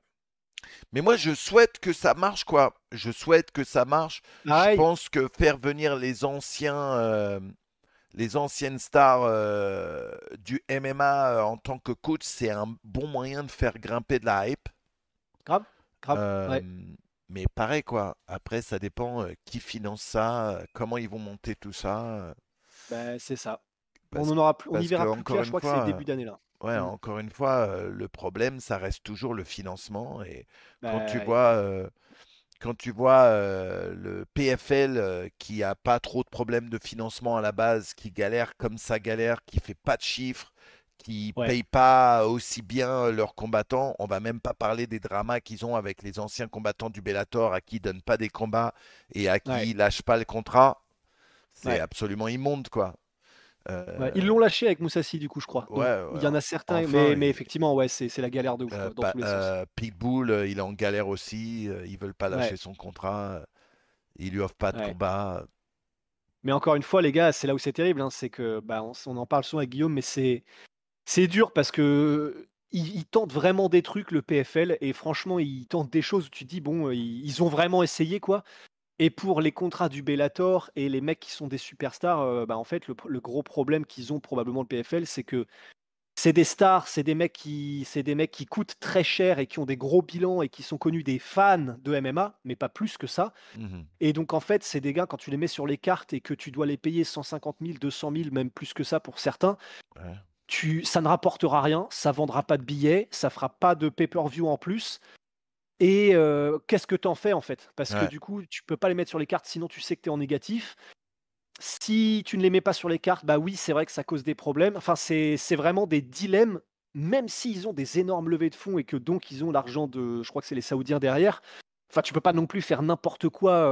Mais moi, je souhaite que ça marche, quoi. Je souhaite que ça marche. Je Pareil, pense que faire venir les anciennes stars du MMA en tant que coach, c'est un bon moyen de faire grimper de la hype. grave, grave, Euh, ouais, mais pareil, quoi. Après, ça dépend qui finance ça, comment ils vont monter tout ça. ben, c'est ça. On Parce, en aura plus, on y parce que, verra plus encore clair, je une crois que c'est fois, début d'année là. ouais, Mm. encore une fois, le problème, ça reste toujours le financement. Et quand tu Ben, vois, quand tu vois le PFL qui a pas trop de problèmes de financement à la base, qui galère comme ça galère, qui fait pas de chiffres, qui ouais, paye pas aussi bien leurs combattants, on va même pas parler des dramas qu'ils ont avec les anciens combattants du Bellator à qui ils donnent pas des combats et à ouais, qui ils lâchent pas le contrat. C'est ouais. absolument immonde, quoi. Ouais, ils Euh, l'ont lâché avec Moussassi, du coup, je crois. Donc, ouais, il ouais, y en a certains, enfin, mais effectivement, ouais, c'est la galère de ouf, quoi, dans tous les sens. Pitbull, il est en galère aussi. Ils veulent pas lâcher Ouais, son contrat. Ils lui offrent pas de ouais. combat. Mais encore une fois, les gars, c'est là où c'est terrible, hein, c'est que, bah, on en parle souvent avec Guillaume, mais c'est dur parce que ils tentent vraiment des trucs, le PFL, et franchement, ils tentent des choses où tu te dis, bon, ils ont vraiment essayé, quoi. Et pour les contrats du Bellator et les mecs qui sont des superstars, bah, en fait, le gros problème qu'ils ont probablement le PFL, c'est que c'est des stars, c'est des mecs qui coûtent très cher et qui ont des gros bilans et qui sont connus des fans de MMA, mais pas plus que ça. Mhm. Et donc, en fait, c'est des gars, quand tu les mets sur les cartes et que tu dois les payer 150 000, 200 000, même plus que ça pour certains, Ouais. ça ne rapportera rien, ça vendra pas de billets, ça fera pas de pay-per-view en plus. Et qu'est-ce que tu en fais, en fait? Parce que Ouais. du coup, tu peux pas les mettre sur les cartes, sinon tu sais que tu es en négatif. Si tu ne les mets pas sur les cartes, bah oui, c'est vrai que ça cause des problèmes. Enfin, c'est vraiment des dilemmes, même s'ils ont des énormes levées de fonds et que donc ils ont l'argent de, je crois que c'est les Saoudiens derrière. Enfin, tu peux pas non plus faire n'importe quoi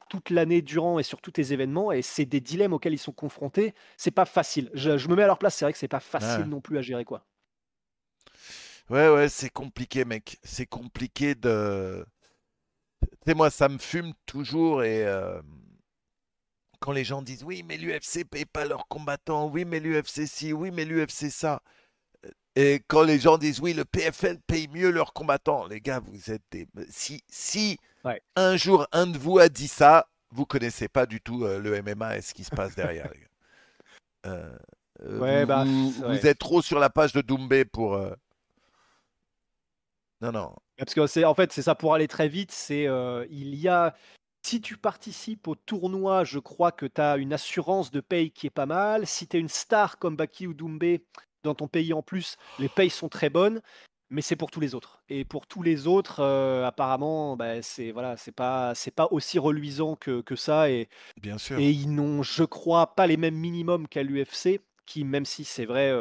toute l'année durant et sur tous tes événements. Et c'est des dilemmes auxquels ils sont confrontés. C'est pas facile. Je me mets à leur place. C'est vrai que c'est pas Ouais. facile non plus à gérer, quoi. Ouais, ouais, c'est compliqué, mec. C'est compliqué de. Tu sais, moi, ça me fume toujours et quand les gens disent oui, mais l'UFC paye pas leurs combattants, oui, mais l'UFC ci, oui, mais l'UFC ça. Et quand les gens disent oui, le PFL paye mieux leurs combattants, les gars, vous êtes des. Si Ouais. un jour un de vous a dit ça, vous connaissez pas du tout le MMA et ce qui se passe derrière, les gars. Ouais, bah, Vous ouais. êtes trop sur la page de Doumbé pour. Non, non. Parce que en fait, c'est ça pour aller très vite. Il y a, si tu participes au tournoi, je crois que tu as une assurance de paye qui est pas mal. Si tu es une star comme Baki ou Doumbé dans ton pays en plus, les payes sont très bonnes. Mais c'est pour tous les autres. Et pour tous les autres, apparemment, bah, c'est pas aussi reluisant que ça. Bien sûr. Et ils n'ont, je crois, pas les mêmes minimums qu'à l'UFC, qui, même si c'est vrai,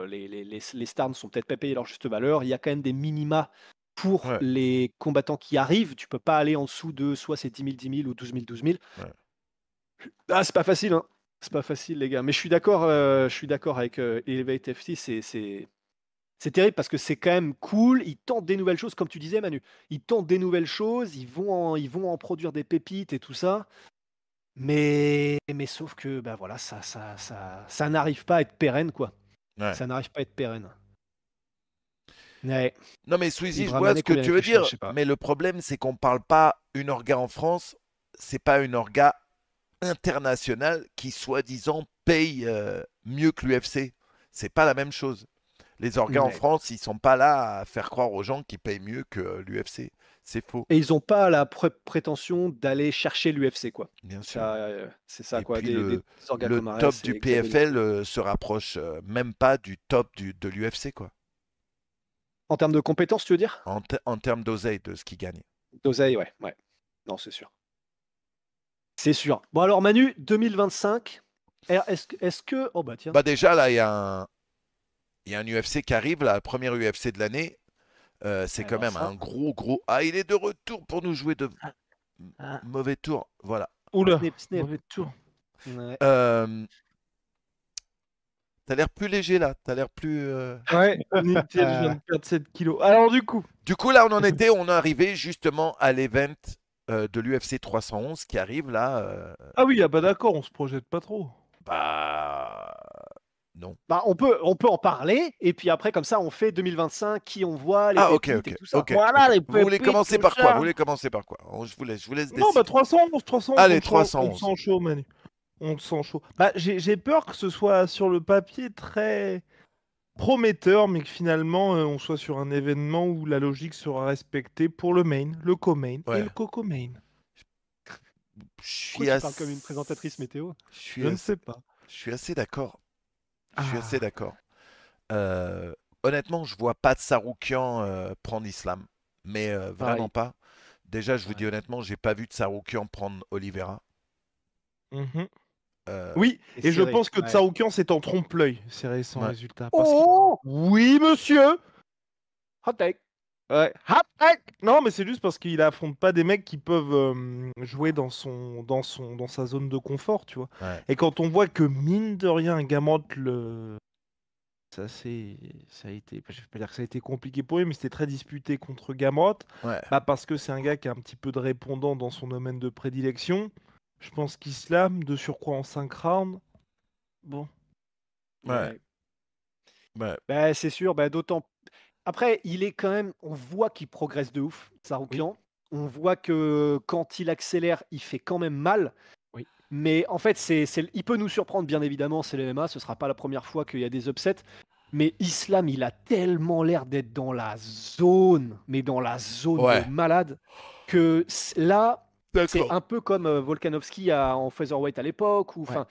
les stars ne sont peut-être pas payés leur juste valeur, il y a quand même des minima pour Ouais. les combattants qui arrivent. Tu peux pas aller en dessous de soit c'est 10 000, 10 000 ou 12 000, 12 000. Ouais. Ah, c'est pas facile, hein. C'est pas facile, les gars. Mais je suis d'accord avec Elevate FC. C'est terrible parce que c'est quand même cool. Ils tentent des nouvelles choses, comme tu disais, Manu. Ils tentent des nouvelles choses. Ils vont en produire des pépites et tout ça. Mais sauf que, bah voilà, ça n'arrive pas à être pérenne, quoi. Ouais. Ça n'arrive pas à être pérenne. Ouais. Non, mais Squeezie, Il je va vois mener ce que combien tu avec veux les chiens, dire, je sais pas. mais le problème, c'est qu'on parle pas une orga en France, c'est pas une orga internationale qui, soi-disant, paye mieux que l'UFC. C'est pas la même chose. Les orgas en Ouais. France, ils sont pas là à faire croire aux gens qu'ils payent mieux que l'UFC. C'est faux, Et ils n'ont pas la prétention d'aller chercher l'UFC, quoi. bien sûr. C'est ça, Et quoi. puis Des orgas le comme top Ares du et Xavier PFL Naikin. se rapproche même pas du top de l'UFC, quoi. En termes de compétences, tu veux dire? En termes d'oseille, de ce qu'ils gagnent. D'oseille, ouais. Ouais. Non, c'est sûr. C'est sûr. Bon, alors, Manu, 2025. Est-ce que. Oh, bah, tiens. Bah déjà, là, il y a un UFC qui arrive, la première UFC de l'année. C'est quand Alors, même ça. un gros. Ah, il est de retour pour nous jouer de Ah, mauvais tours. Voilà. Oula, snip, snip. mauvais tour. Ouais. T'as l'air plus léger là. T'as l'air plus. Ouais, nickel, je viens de perdre 7 kilos. Alors du coup, Du coup, là, on est arrivé justement à l'event de l'UFC 311 qui arrive là. ah oui, ah bah d'accord, on se projette pas trop. Bah. Non. Bah, on peut en parler, et puis après, comme ça, on fait 2025, qui on voit, les Ah, ok, pépites et ok, tout ça. ok. Voilà, les Vous voulez pépites, commencer tout par quoi? ça. Vous voulez commencer par quoi? Je vous laisse Non, bah décider. 311, Allez, on te 311. sent chaud, Manu. On te sent chaud. Bah, j'ai peur que ce soit sur le papier très prometteur, mais que finalement, on soit sur un événement où la logique sera respectée pour le main, le co-main et Ouais. le coco-main. Je suis Pourquoi tu parles comme une présentatrice météo? Je ne sais pas. Je suis assez d'accord. Je suis Ah. assez d'accord. Honnêtement, je vois pas de Saroukian prendre Islam. Mais vraiment pas. Déjà, je vous dis honnêtement, j'ai pas vu de Saroukian prendre Oliveira. Mhm. Euh, Oui, et je serré, pense que ouais. Tsaroukian c'est en trompe-l'œil, ces récents Ouais. résultats. Parce que- Oh! Oui, monsieur. Hot take. Ouais. Hop, hop. Non, mais c'est juste parce qu'il affronte pas des mecs qui peuvent jouer dans sa zone de confort, tu vois. Ouais. Et quand on voit que mine de rien, Gamrot ça a été, je vais pas dire que ça a été compliqué pour lui, mais c'était très disputé contre Gamrot. Ouais. Bah parce que c'est un gars qui a un petit peu de répondant dans son domaine de prédilection. Je pense qu'Islam, de surcroît en 5 rounds, bon. Ouais. Ouais. Bah, c'est sûr, bah, d'autant. Après, il est quand même. On voit qu'il progresse de ouf, Saroukian. On voit que quand il accélère, il fait quand même mal. Oui. Mais en fait, il peut nous surprendre, bien évidemment, c'est le MMA. Ce sera pas la première fois qu'il y a des upsets. Mais Islam, il a tellement l'air d'être dans la zone, mais dans la zone Ouais. de malade, que là, c'est D'accord. un peu comme Volkanovski en featherweight à l'époque. Ou enfin,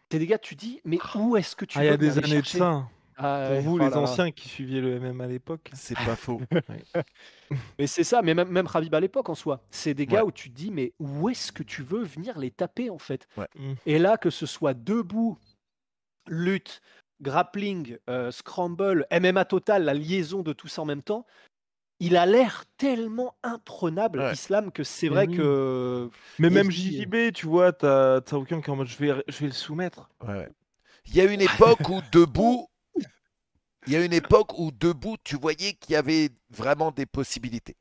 c'est des gars, tu dis, mais où est-ce que tu Ah, il y veux a des aller années de chercher? ça. Hein. Ah Pour ouais, vous, oh les là là. anciens qui suiviez le MM à l'époque. C'est pas faux. Mais c'est ça, mais même Khabib à l'époque en soi. C'est des gars Ouais. où tu te dis, mais où est-ce que tu veux venir les taper en fait? Ouais. Et là, que ce soit debout, lutte, grappling, scramble, MMA total, la liaison de tout ça en même temps, il a l'air tellement imprenable, Ouais. Islam, que c'est Mais vrai oui. que. Mais on même se dit, JJB, tu vois, t'as aucun qui est en mode je vais le soumettre. Ouais. Il y a une époque où debout. Il y a une époque où debout, tu voyais qu'il y avait vraiment des possibilités.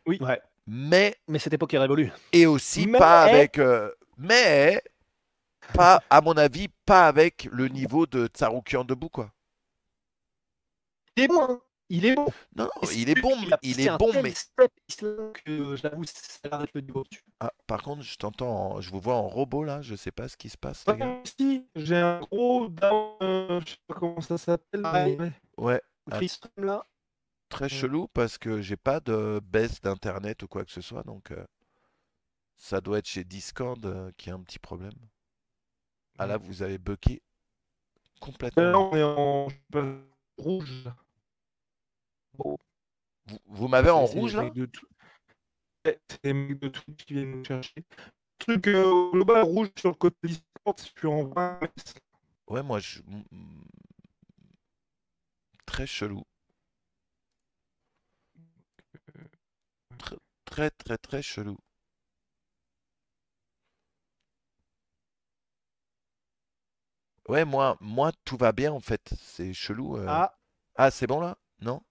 Oui. Ouais. Mais Mais cette époque est révolue. et aussi Mais- pas avec. Mais pas, à mon avis, pas avec le niveau de Tsaroukian debout, quoi. Il est bon, hein. Il est bon. Non, Et non, c'est il est juste bon, qu'il a il passé est un bon, tel mais step islam que j'avoue, ça a l'air d'être le niveau dessus. ah, par contre, je t'entends, je vous vois en robot là, je sais pas ce qui se passe, les gars. Ouais, si, j'ai un gros down, je sais pas comment ça s'appelle, mais ouais. Ouais, Le ah, free stream là. très chelou parce que j'ai pas de baisse d'internet ou quoi que ce soit, donc ça doit être chez Discord qu'il y a un petit problème. Ah là, vous avez bucké complètement Là, là. on est en je sais pas, rouge. Là. Bon, Vous m'avez en c'est les rouge là? mecs de ouais, c'est les mecs de Twitch qui viennent nous chercher. Truc global rouge sur le côté Discord, je suis en 20 ms. Ouais, moi, très chelou. Très, très, très, très chelou. Ouais, moi, tout va bien en fait. C'est chelou. Ah, Ah, c'est bon là? Non?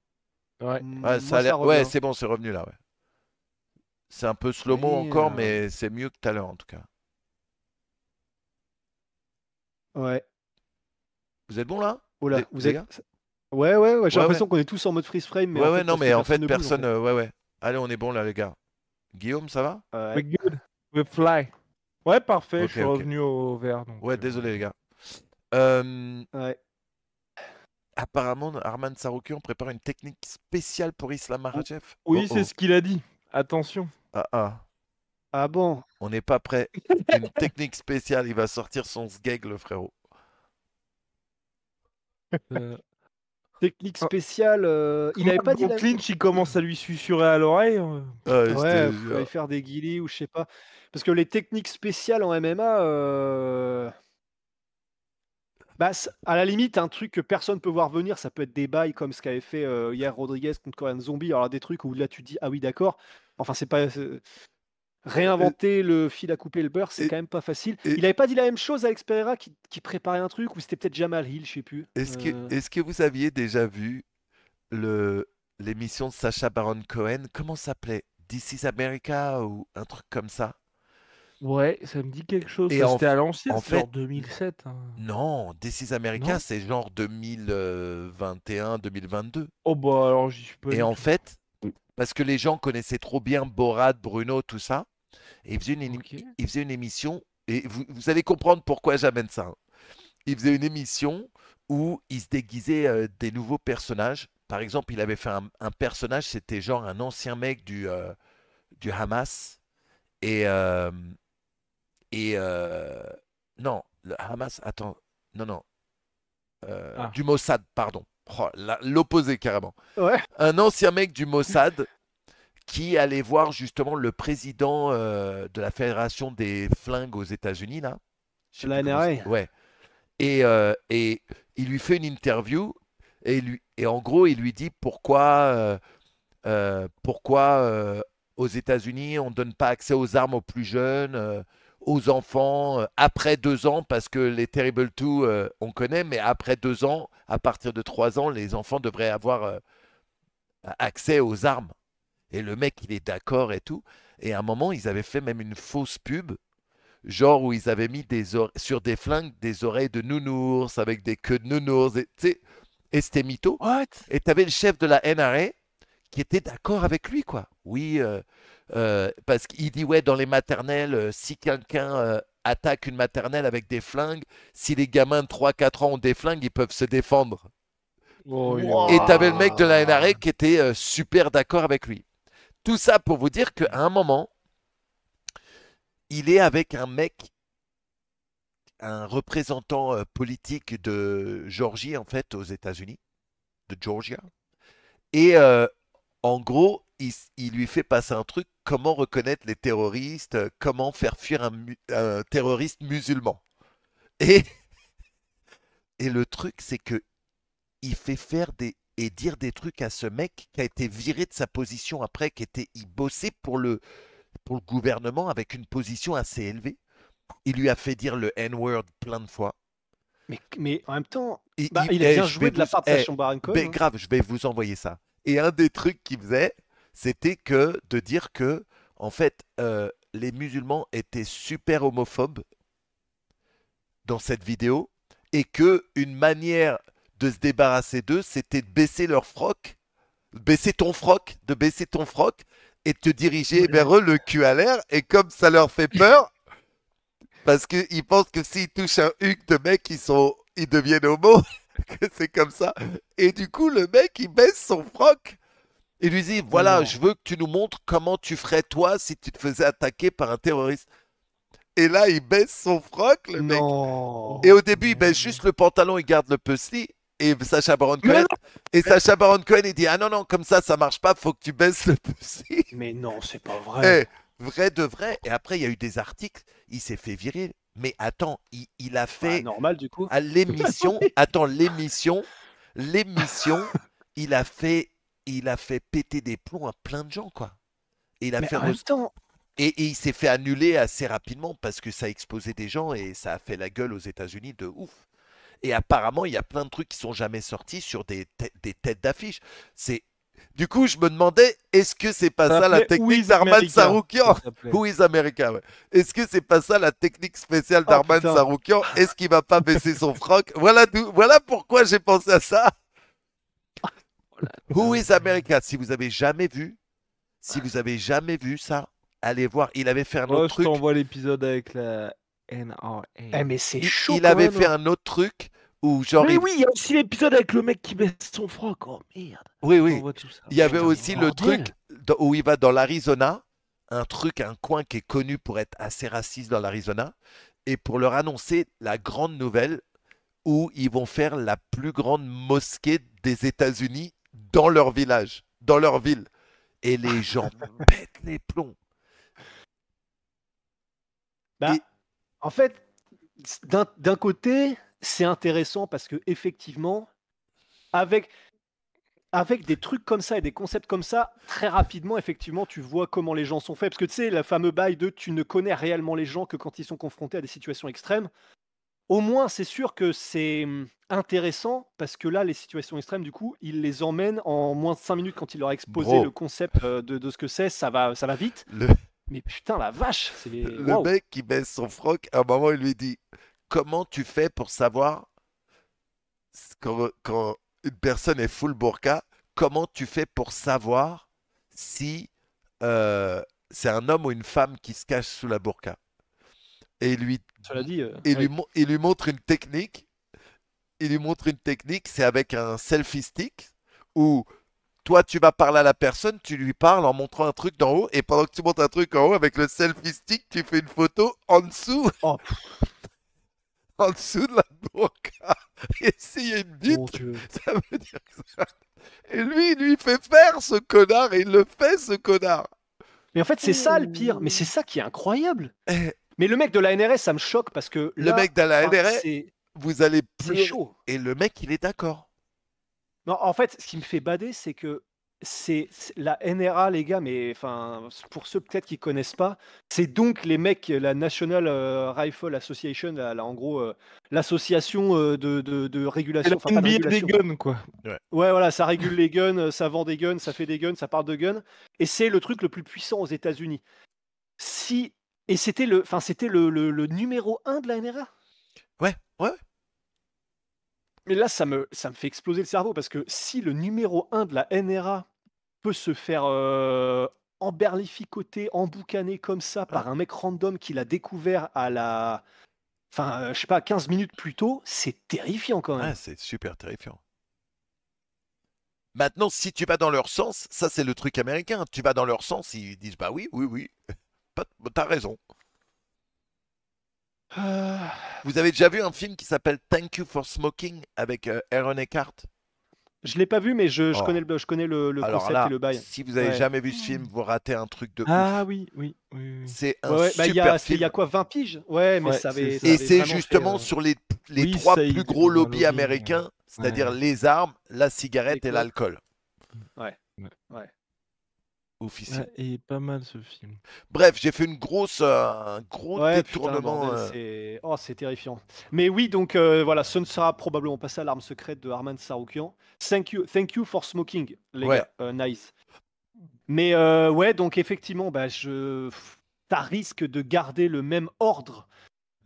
Ouais. Ouais, ça a moi ça l'air. Ouais, revient. c'est bon, c'est revenu là, ouais. C'est un peu slow-mo Mais encore, mais c'est mieux que tout à l'heure en tout cas. ouais. Vous êtes bon là? Oh là, vous Les êtes. gars? Ouais, j'ai Ouais, ouais. l'impression qu'on est tous en mode freeze frame, mais Ouais, en ouais, fait, non, parce que mais en personne fait, ne bouge en personne. fait. Ouais, ouais. Allez, on est bon là, les gars. Guillaume, ça va? We good. We fly. Ouais, parfait, je Ok, suis ok. revenu au vert. Donc, Ouais, désolé, les gars. Ouais. Apparemment, Arman Saroukian prépare une technique spéciale pour Islam Makhachev. Oh oui, c'est oh. ce qu'il a dit. Attention. Ah ah. Ah bon? On n'est pas prêt. Une technique spéciale, il va sortir son sgeg, le frérot. Technique Ah, spéciale. Il avait pas dit Dans la. clinch, il commence à lui susurrer à l'oreille. Ouais, faut aller faire des guilis ou je sais pas. Parce que les techniques spéciales en MMA, bah, à la limite, un truc que personne peut voir venir, ça peut être des bails comme ce qu'avait fait hier Rodriguez contre Korean Zombie. Alors des trucs où là tu te dis ah oui d'accord. Enfin c'est pas réinventer le fil à couper le beurre, c'est Et- quand même pas facile. et- Il avait pas dit la même chose à Alex Pereira qui préparait un truc ou c'était peut-être Jamal Hill, je sais plus. est-ce que vous aviez déjà vu le l'émission de Sacha Baron Cohen? Comment ça s'appelait? This is America ou un truc comme ça? Ouais, ça me dit quelque chose. Et Ça, c'était à l'ancienne, en c'était genre fait, 2007. Hein. non, This is America, Non? c'est genre 2021-2022. Oh bah alors j'y suis pas Et du en tout. fait, parce que les gens connaissaient trop bien Borat, Bruno, tout ça, et Ok. il faisait une émission, et vous allez comprendre pourquoi j'amène ça, hein. Il faisait une émission où il se déguisait des nouveaux personnages. Par exemple, il avait fait un personnage, c'était genre un ancien mec du Hamas. Et, et non, le Hamas, attends, non, non, Ah. du Mossad, pardon. Oh, l'opposé carrément. Ouais. Un ancien mec du Mossad qui allait voir justement le président de la Fédération des flingues aux États-Unis, là. Je sais La plus comment NRA. ouais. Et il lui fait une interview et en gros, il lui dit pourquoi aux États-Unis on ne donne pas accès aux armes aux plus jeunes, aux enfants, après 2 ans, parce que les Terrible 2, on connaît, mais après 2 ans, à partir de 3 ans, les enfants devraient avoir accès aux armes. Et le mec, il est d'accord et tout. Et à un moment, ils avaient fait même une fausse pub genre où ils avaient mis sur des flingues des oreilles de nounours avec des queues de nounours. Et, tu sais, et c'était mytho. What? Et tu avais le chef de la NRA qui était d'accord avec lui, quoi. Oui, parce qu'il dit, ouais, dans les maternelles, si quelqu'un attaque une maternelle avec des flingues, si les gamins de 3-4 ans ont des flingues, ils peuvent se défendre. Oh, Et tu avais le mec de la Wouah. NRA qui était super d'accord avec lui. Tout ça pour vous dire qu'à un moment, il est avec un mec, un représentant politique de Georgie, en fait, aux États-Unis, de Georgia. Et en gros, il lui fait passer un truc, comment reconnaître les terroristes, comment faire fuir un terroriste musulman. Et, et le truc, c'est que il fait faire et dire des trucs à ce mec qui a été viré de sa position après, il bossait pour le gouvernement avec une position assez élevée. Il lui a fait dire le N-word plein de fois. Mais en même temps, Et, bah, il a bien joué de la part de Sacha Baron Cohen. Hein. grave, je vais vous envoyer ça. Et un des trucs qu'il faisait, c'était que de dire que, en fait, les musulmans étaient super homophobes dans cette vidéo et que une manière de se débarrasser d'eux, c'était de baisser leur froc, de baisser ton froc et de te diriger vers eux le cul à l'air. Et comme ça leur fait peur, parce qu'ils pensent que s'ils touchent un huc de mecs, ils deviennent homo, que c'est comme ça. Et du coup, le mec, il baisse son froc. Il lui dit, voilà, Non. je veux que tu nous montres comment tu ferais toi si tu te faisais attaquer par un terroriste. Et là, il baisse son froc, le mec. Non. Et au début, il baisse juste le pantalon, il garde le pussy. Et Sacha Baron Mais Cohen, non. et Sacha Baron Cohen, il dit, ah non, non, comme ça marche pas, faut que tu baisses le pussy. Mais non, c'est pas vrai. Vrai de vrai. Et après, il y a eu des articles, il s'est fait virer. Mais attends, il a Bah, fait normal du coup. à l'émission, attends, l'émission, il a fait péter des plombs à plein de gens, quoi. Et il a Mais fait en même temps, et il s'est fait annuler assez rapidement parce que ça a exposé des gens et ça a fait la gueule aux États-Unis de ouf. Et apparemment, il y a plein de trucs qui sont jamais sortis sur des têtes d'affiche. Du coup, je me demandais, est-ce que c'est pas ça la s'appelait Who technique is d'Arman America, Saroukian? ça s'appelait. Who is America, ouais. Est-ce que c'est pas ça la technique spéciale Oh, d'Arman putain. Saroukian? Est-ce qu'il va pas baisser son froc? Voilà pourquoi j'ai pensé à ça. Who is America? Si vous avez jamais vu ça, allez voir. Il avait fait un Oh, autre je truc. t'envoie l'épisode avec la NRA. mais c'est Il, chaud il quand avait même. fait un autre truc où genre Mais oui, il y a aussi l'épisode avec le mec qui baisse son froc. Oh merde. oui Je oui. t'envoie tout ça. Il y avait Putain, aussi mais le bordel. truc où il va dans l'Arizona, un coin qui est connu pour être assez raciste dans l'Arizona, et pour leur annoncer la grande nouvelle où ils vont faire la plus grande mosquée des États-Unis dans leur village, dans leur ville. Et les gens pètent les plombs. Bah, Et- en fait, d'un côté, c'est intéressant parce que effectivement, avec des trucs comme ça et des concepts comme ça, très rapidement, effectivement, tu vois comment les gens sont faits. Parce que tu sais, le fameux bail de tu ne connais réellement les gens que quand ils sont confrontés à des situations extrêmes. Au moins, c'est sûr que c'est intéressant parce que là, les situations extrêmes, du coup, ils les emmènent en moins de 5 minutes quand il leur a exposé Bro. le concept de ce que c'est. Ça va vite. Le, Mais putain, la vache, c'est le waouh. mec qui baisse son froc, à un moment, il lui dit, comment tu fais pour savoir quand une personne est full burqa, comment tu fais pour savoir si c'est un homme ou une femme qui se cache sous la burqa? Et Cela dit, il oui. lui montre une technique. Il lui montre une technique, c'est avec un selfie stick où toi tu vas parler à la personne, tu lui parles en montrant un truc d'en haut et pendant que tu montres un truc en haut avec le selfie stick, tu fais une photo en dessous, Oh, en dessous de la burqa. Et s'il y a une mon bite, Dieu. ça veut dire que ça. Et lui, il lui fait faire ce connard et il le fait ce connard. Mais en fait, c'est ça le pire. Mais c'est ça qui est incroyable. Eh, Mais le mec de la NRS, ça me choque parce que Le là, mec dans la enfin, NRA, vous allez c'est pleurer. chaud. Et le mec, il est d'accord. Non, en fait, ce qui me fait bader, c'est que c'est la NRA, les gars, mais enfin, pour ceux peut-être qui connaissent pas, c'est donc les mecs, la National Rifle Association, là, en gros, l'association de C'est régulation, la enfin pas de NBA des régulation. guns, quoi. Ouais, voilà, ça régule les guns, ça vend des guns, ça fait des guns, ça parle de guns, et c'est le truc le plus puissant aux États-Unis. Si et c'était le numéro 1 de la NRA. Ouais, ouais. Mais là, ça me fait exploser le cerveau parce que si le numéro 1 de la NRA peut se faire, emberlificoter, emboucaner comme ça par un mec random qu'il a découvert à la enfin, je sais pas, 15 minutes plus tôt, c'est terrifiant quand même. Ah, c'est super terrifiant. Maintenant, si tu vas dans leur sens, ça c'est le truc américain. Tu vas dans leur sens, ils disent bah oui, oui, oui. T'as raison. Ah, Vous avez déjà vu un film qui s'appelle Thank You for Smoking avec Aaron Eckhart? je l'ai pas vu, mais je Oh. connais le Alors concept là, et le bail. si vous avez Ouais. jamais vu ce film, vous ratez un truc de ouf. Ah oui, oui, oui, oui. C'est un Ouais, ouais, bah, il y super a film. quoi, 20 piges? Ouais, mais Ouais, ça c'est avait ça. Et avait c'est vraiment fait, justement sur les Oui, trois ça, il plus est gros dans un lobbies lobby, américains, c'est-à-dire ouais. les armes, la cigarette Les et clopes. l'alcool. Ouais. Ouais. Ouais. Oufissime. Ouais, et pas mal ce film. Bref, j'ai fait un gros Ouais, putain, détournement. bordel, c'est terrifiant. Mais oui, donc voilà, ce ne sera probablement pas ça l'arme secrète de Arman Saroukian. Thank you for smoking, les Ouais. gars. Nice. Mais ouais, donc effectivement, bah, ça risque de garder le même ordre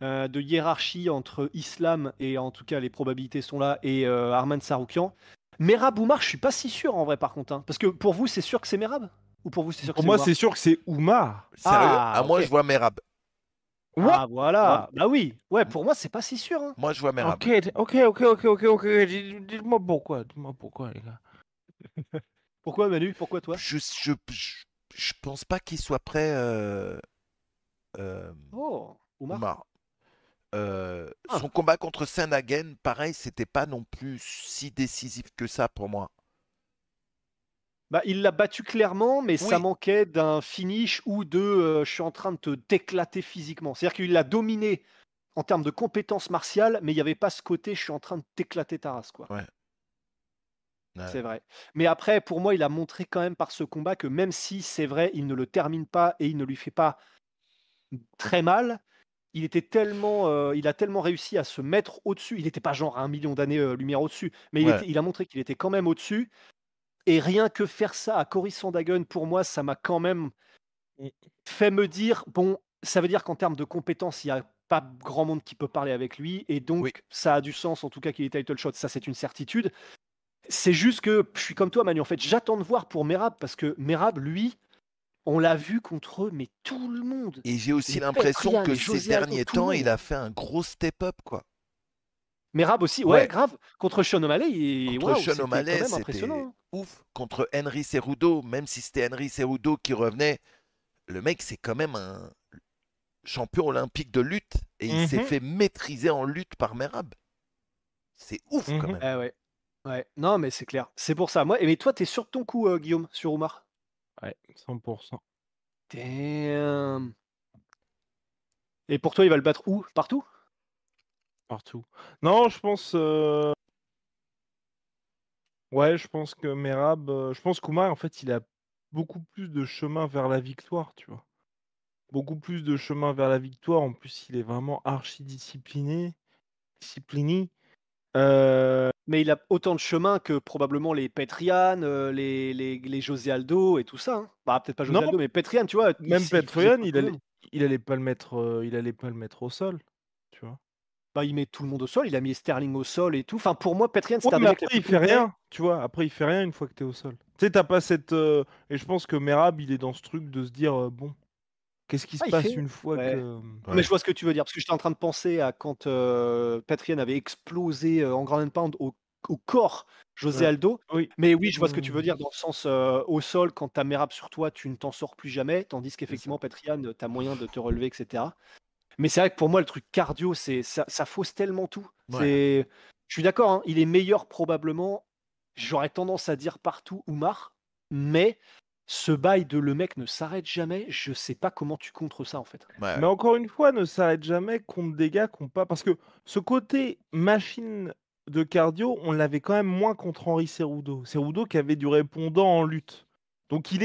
de hiérarchie entre Islam et en tout cas les probabilités sont là et Arman Saroukian. Merab Oumar, je suis pas si sûr en vrai par contre, hein. Parce que pour vous, c'est sûr que c'est Merab? Ou pour vous, c'est sûr que Pour c'est moi, Oumar? c'est sûr que c'est Oumar. Sérieux? Ah, Moi, ok. je vois Merab. What? Ah, voilà. Bah oui. Ouais, pour moi, c'est pas si sûr, hein. Moi, je vois Merab. Ok. Dites-moi pourquoi, les gars. Pourquoi, Manu? Pourquoi toi? Je pense pas qu'il soit prêt, euh, Oh, Oumar. Oumar. Ah. Son combat contre Sanagen, pareil, c'était pas non plus si décisif que ça pour moi. Bah, il l'a battu clairement, mais ça Oui, manquait d'un finish ou de je suis en train de te d'éclater physiquement. C'est-à-dire qu'il l'a dominé en termes de compétences martiales, mais il n'y avait pas ce côté je suis en train de t'éclater ta race, quoi. ouais. Ouais. C'est vrai. Mais après, pour moi, il a montré quand même par ce combat que même si c'est vrai, il ne le termine pas et il ne lui fait pas très mal, il a tellement réussi à se mettre au-dessus. Il n'était pas genre à 1 million d'années lumière au-dessus, mais Ouais. il a montré qu'il était quand même au-dessus. Et rien que faire ça à Cory Sandhagen, pour moi, ça m'a quand même Mm. fait me dire, bon, ça veut dire qu'en termes de compétences, il n'y a pas grand monde qui peut parler avec lui, et Oui. donc ça a du sens, en tout cas qu'il est title shot, ça c'est une certitude. C'est juste que je suis comme toi, Manu, en fait, j'attends de voir pour Merab, parce que Merab, lui, on l'a vu contre eux, mais tout le monde. Et j'ai aussi Les l'impression Petrian, que les ces José Aldo, derniers tout le temps, il monde. a fait un gros step-up, quoi. Merab aussi, ouais, Ouais. grave. Contre Sean O'Malley, Contre waouh, Sean c'était quand O'Malley, même impressionnant, c'était hein. ouf. Contre Henry Cerudo, même si c'était Henry Cerudo qui revenait, le mec, c'est quand même un champion olympique de lutte. Et il s'est Mhm, fait maîtriser en lutte par Merab. C'est ouf, quand mhm. même. Eh ouais. Ouais. Non, mais c'est clair. C'est pour ça. Moi, mais toi, t'es sur ton coup, Guillaume, sur Oumar. Ouais, 100%. Damn. Et pour toi, il va le battre où? Partout? Partout. Non, je pense. Ouais, je pense que Merab. Je pense qu'Oumar, en fait, il a beaucoup plus de chemin vers la victoire, tu vois. Beaucoup plus de chemin vers la victoire. En plus, il est vraiment archi discipliné. Discipliné. Mais il a autant de chemin que probablement les Petrian, les José Aldo et tout ça, hein. Bah, peut-être pas Non, José Aldo, mais Petrian, tu vois, même il faisait Petroyan, quoi quand même? il allait pas le mettre, il allait pas le mettre au sol, tu vois. Bah, il met tout le monde au sol, il a mis Sterling au sol et tout. Enfin, pour moi, Petrian, Ouais, c'était un des mais mecs les après plus il fait complets. rien, tu vois. Après il fait rien une fois que t'es au sol. Tu sais, t'as pas cette. Et je pense que Merab, il est dans ce truc de se dire bon, qu'est-ce qui se Ah, il passe fait. une fois Ouais. que. Non, mais Ouais. je vois ce que tu veux dire, parce que j'étais en train de penser à quand Petrian avait explosé en Ground and Pound au corps José Ouais. Aldo. Oui. Mais oui, je vois ce que tu veux Mmh, dire, dans le sens au sol, quand tu as Merab sur toi, tu ne t'en sors plus jamais, tandis c'est ça. qu'effectivement, Petrian, tu as moyen de te relever, etc. Mais c'est vrai que pour moi, le truc cardio, ça fausse tellement tout. Ouais. Je suis d'accord, hein, il est meilleur probablement, j'aurais tendance à dire partout Oumar, mais ce bail de le mec ne s'arrête jamais, je sais pas comment tu contres ça en fait. Ouais. Mais encore une fois, ne s'arrête jamais contre des gars qui ont pas. Parce que ce côté machine de cardio, on l'avait quand même moins contre Henri Cerudo. Cerudo qui avait du répondant en lutte. Donc il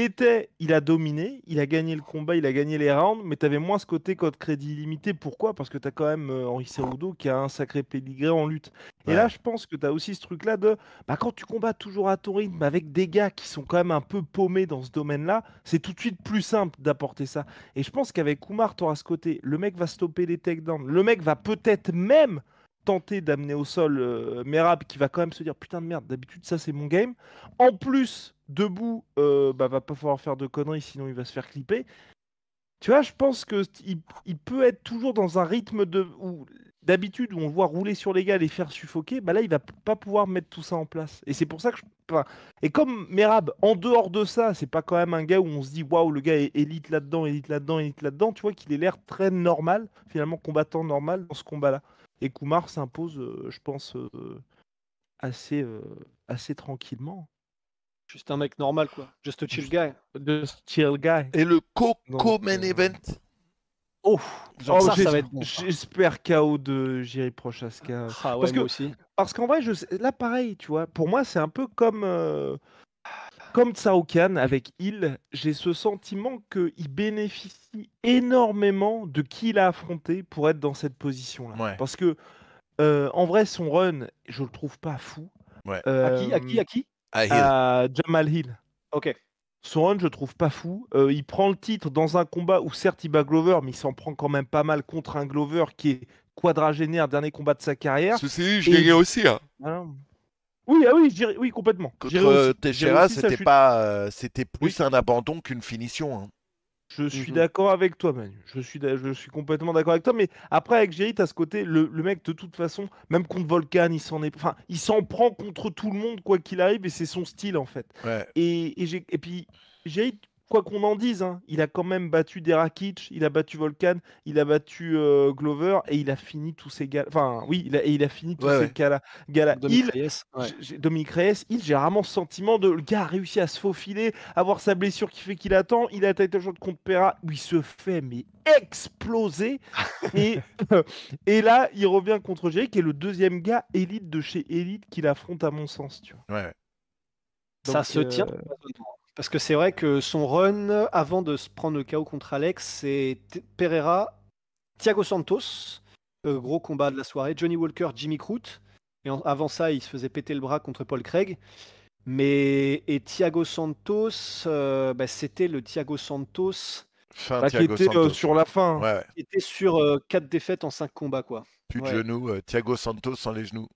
a dominé, il a gagné le combat, il a gagné les rounds, mais tu avais moins ce côté code crédit illimité. Pourquoi? Parce que tu as quand même Henri Cerudo qui a un sacré pédigré en lutte. Et là, Ouais. je pense que tu as aussi ce truc-là de bah, quand tu combats toujours à ton rythme avec des gars qui sont quand même un peu paumés dans ce domaine-là, c'est tout de suite plus simple d'apporter ça. Et je pense qu'avec Kumar, tu auras ce côté, le mec va stopper les takedowns, le mec va peut-être même tenter d'amener au sol Merab qui va quand même se dire putain de merde, d'habitude ça c'est mon game. En plus, debout, bah, va pas falloir faire de conneries sinon il va se faire clipper. Tu vois, je pense que il peut être toujours dans un rythme où d'habitude où on le voit rouler sur les gars, les faire suffoquer, bah là il va pas pouvoir mettre tout ça en place. Et c'est pour ça que enfin, et comme Merab, en dehors de ça, c'est pas quand même un gars où on se dit waouh le gars est élite là-dedans, élite là-dedans, élite là-dedans. Tu vois qu'il ait l'air très normal, finalement combattant normal dans ce combat-là. Et Kumar s'impose, je pense, assez, assez tranquillement. Juste un mec normal quoi, just a chill guy. De chill guy. Et le Donc, co-main event, Oh, genre, ça va être bon. j'espère KO de Jiri Prochaska. Ah ouais, Parce moi que aussi. Parce qu'en vrai, là, pareil, tu vois, pour moi, c'est un peu comme Tsao-Kan avec Hill. J'ai ce sentiment qu'il bénéficie énormément de qui il a affronté pour être dans cette position-là. ouais. Parce que, en vrai, son run, je le trouve pas fou. Ouais. À qui? Euh, À qui? À Hill. à Jamal Hill. Ok. Son run, je trouve pas fou. Il prend le titre dans un combat où certes il bat Glover, mais il s'en prend quand même pas mal contre un Glover qui est quadragénaire, dernier combat de sa carrière. Ceci dit, je Et dirais aussi, hein. voilà. Oui, ah oui, je dirais, oui, complètement. Je dirais Contre aussi. Je dirais Teixeira, aussi ça, c'était pas, c'était oui, plus un abandon qu'une finition, hein. je suis Mhm. d'accord avec toi, Manu. Je suis complètement d'accord avec toi. Mais après, avec Jerry, t'as ce côté, le mec, de toute façon, même contre Volcan, enfin, il s'en prend contre tout le monde, quoi qu'il arrive, et c'est son style, en fait. Ouais. Et puis, Jerry, quoi qu'on en dise, hein, il a quand même battu Derakic, il a battu Volcan, il a battu Glover, et il a fini tous ces gars. Enfin, oui, il a fini tous Ouais, ces ouais. gars-là. Dominique Reyes, ouais. Dominique Reyes, j'ai vraiment ce sentiment de le gars a réussi à se faufiler, avoir sa blessure qui fait qu'il attend. Il a title shot contre Pera où il se fait mais exploser. Et, et là, il revient contre Jerry, qui est le deuxième gars élite de chez Elite qu'il affronte à mon sens, tu vois. Ouais. Ça Donc, se tient. Parce que c'est vrai que son run, avant de se prendre le KO contre Alex, c'est Pereira, Thiago Santos, gros combat de la soirée, Johnny Walker, Jimmy Crute. Et avant ça, il se faisait péter le bras contre Paul Craig. Et Thiago Santos, c'était le Thiago Santos Fin qui Thiago était Santos. sur la fin. Ouais, ouais. qui était sur 4 défaites en 5 combats, quoi. Plus de Ouais, genoux. Thiago Santos sans les genoux.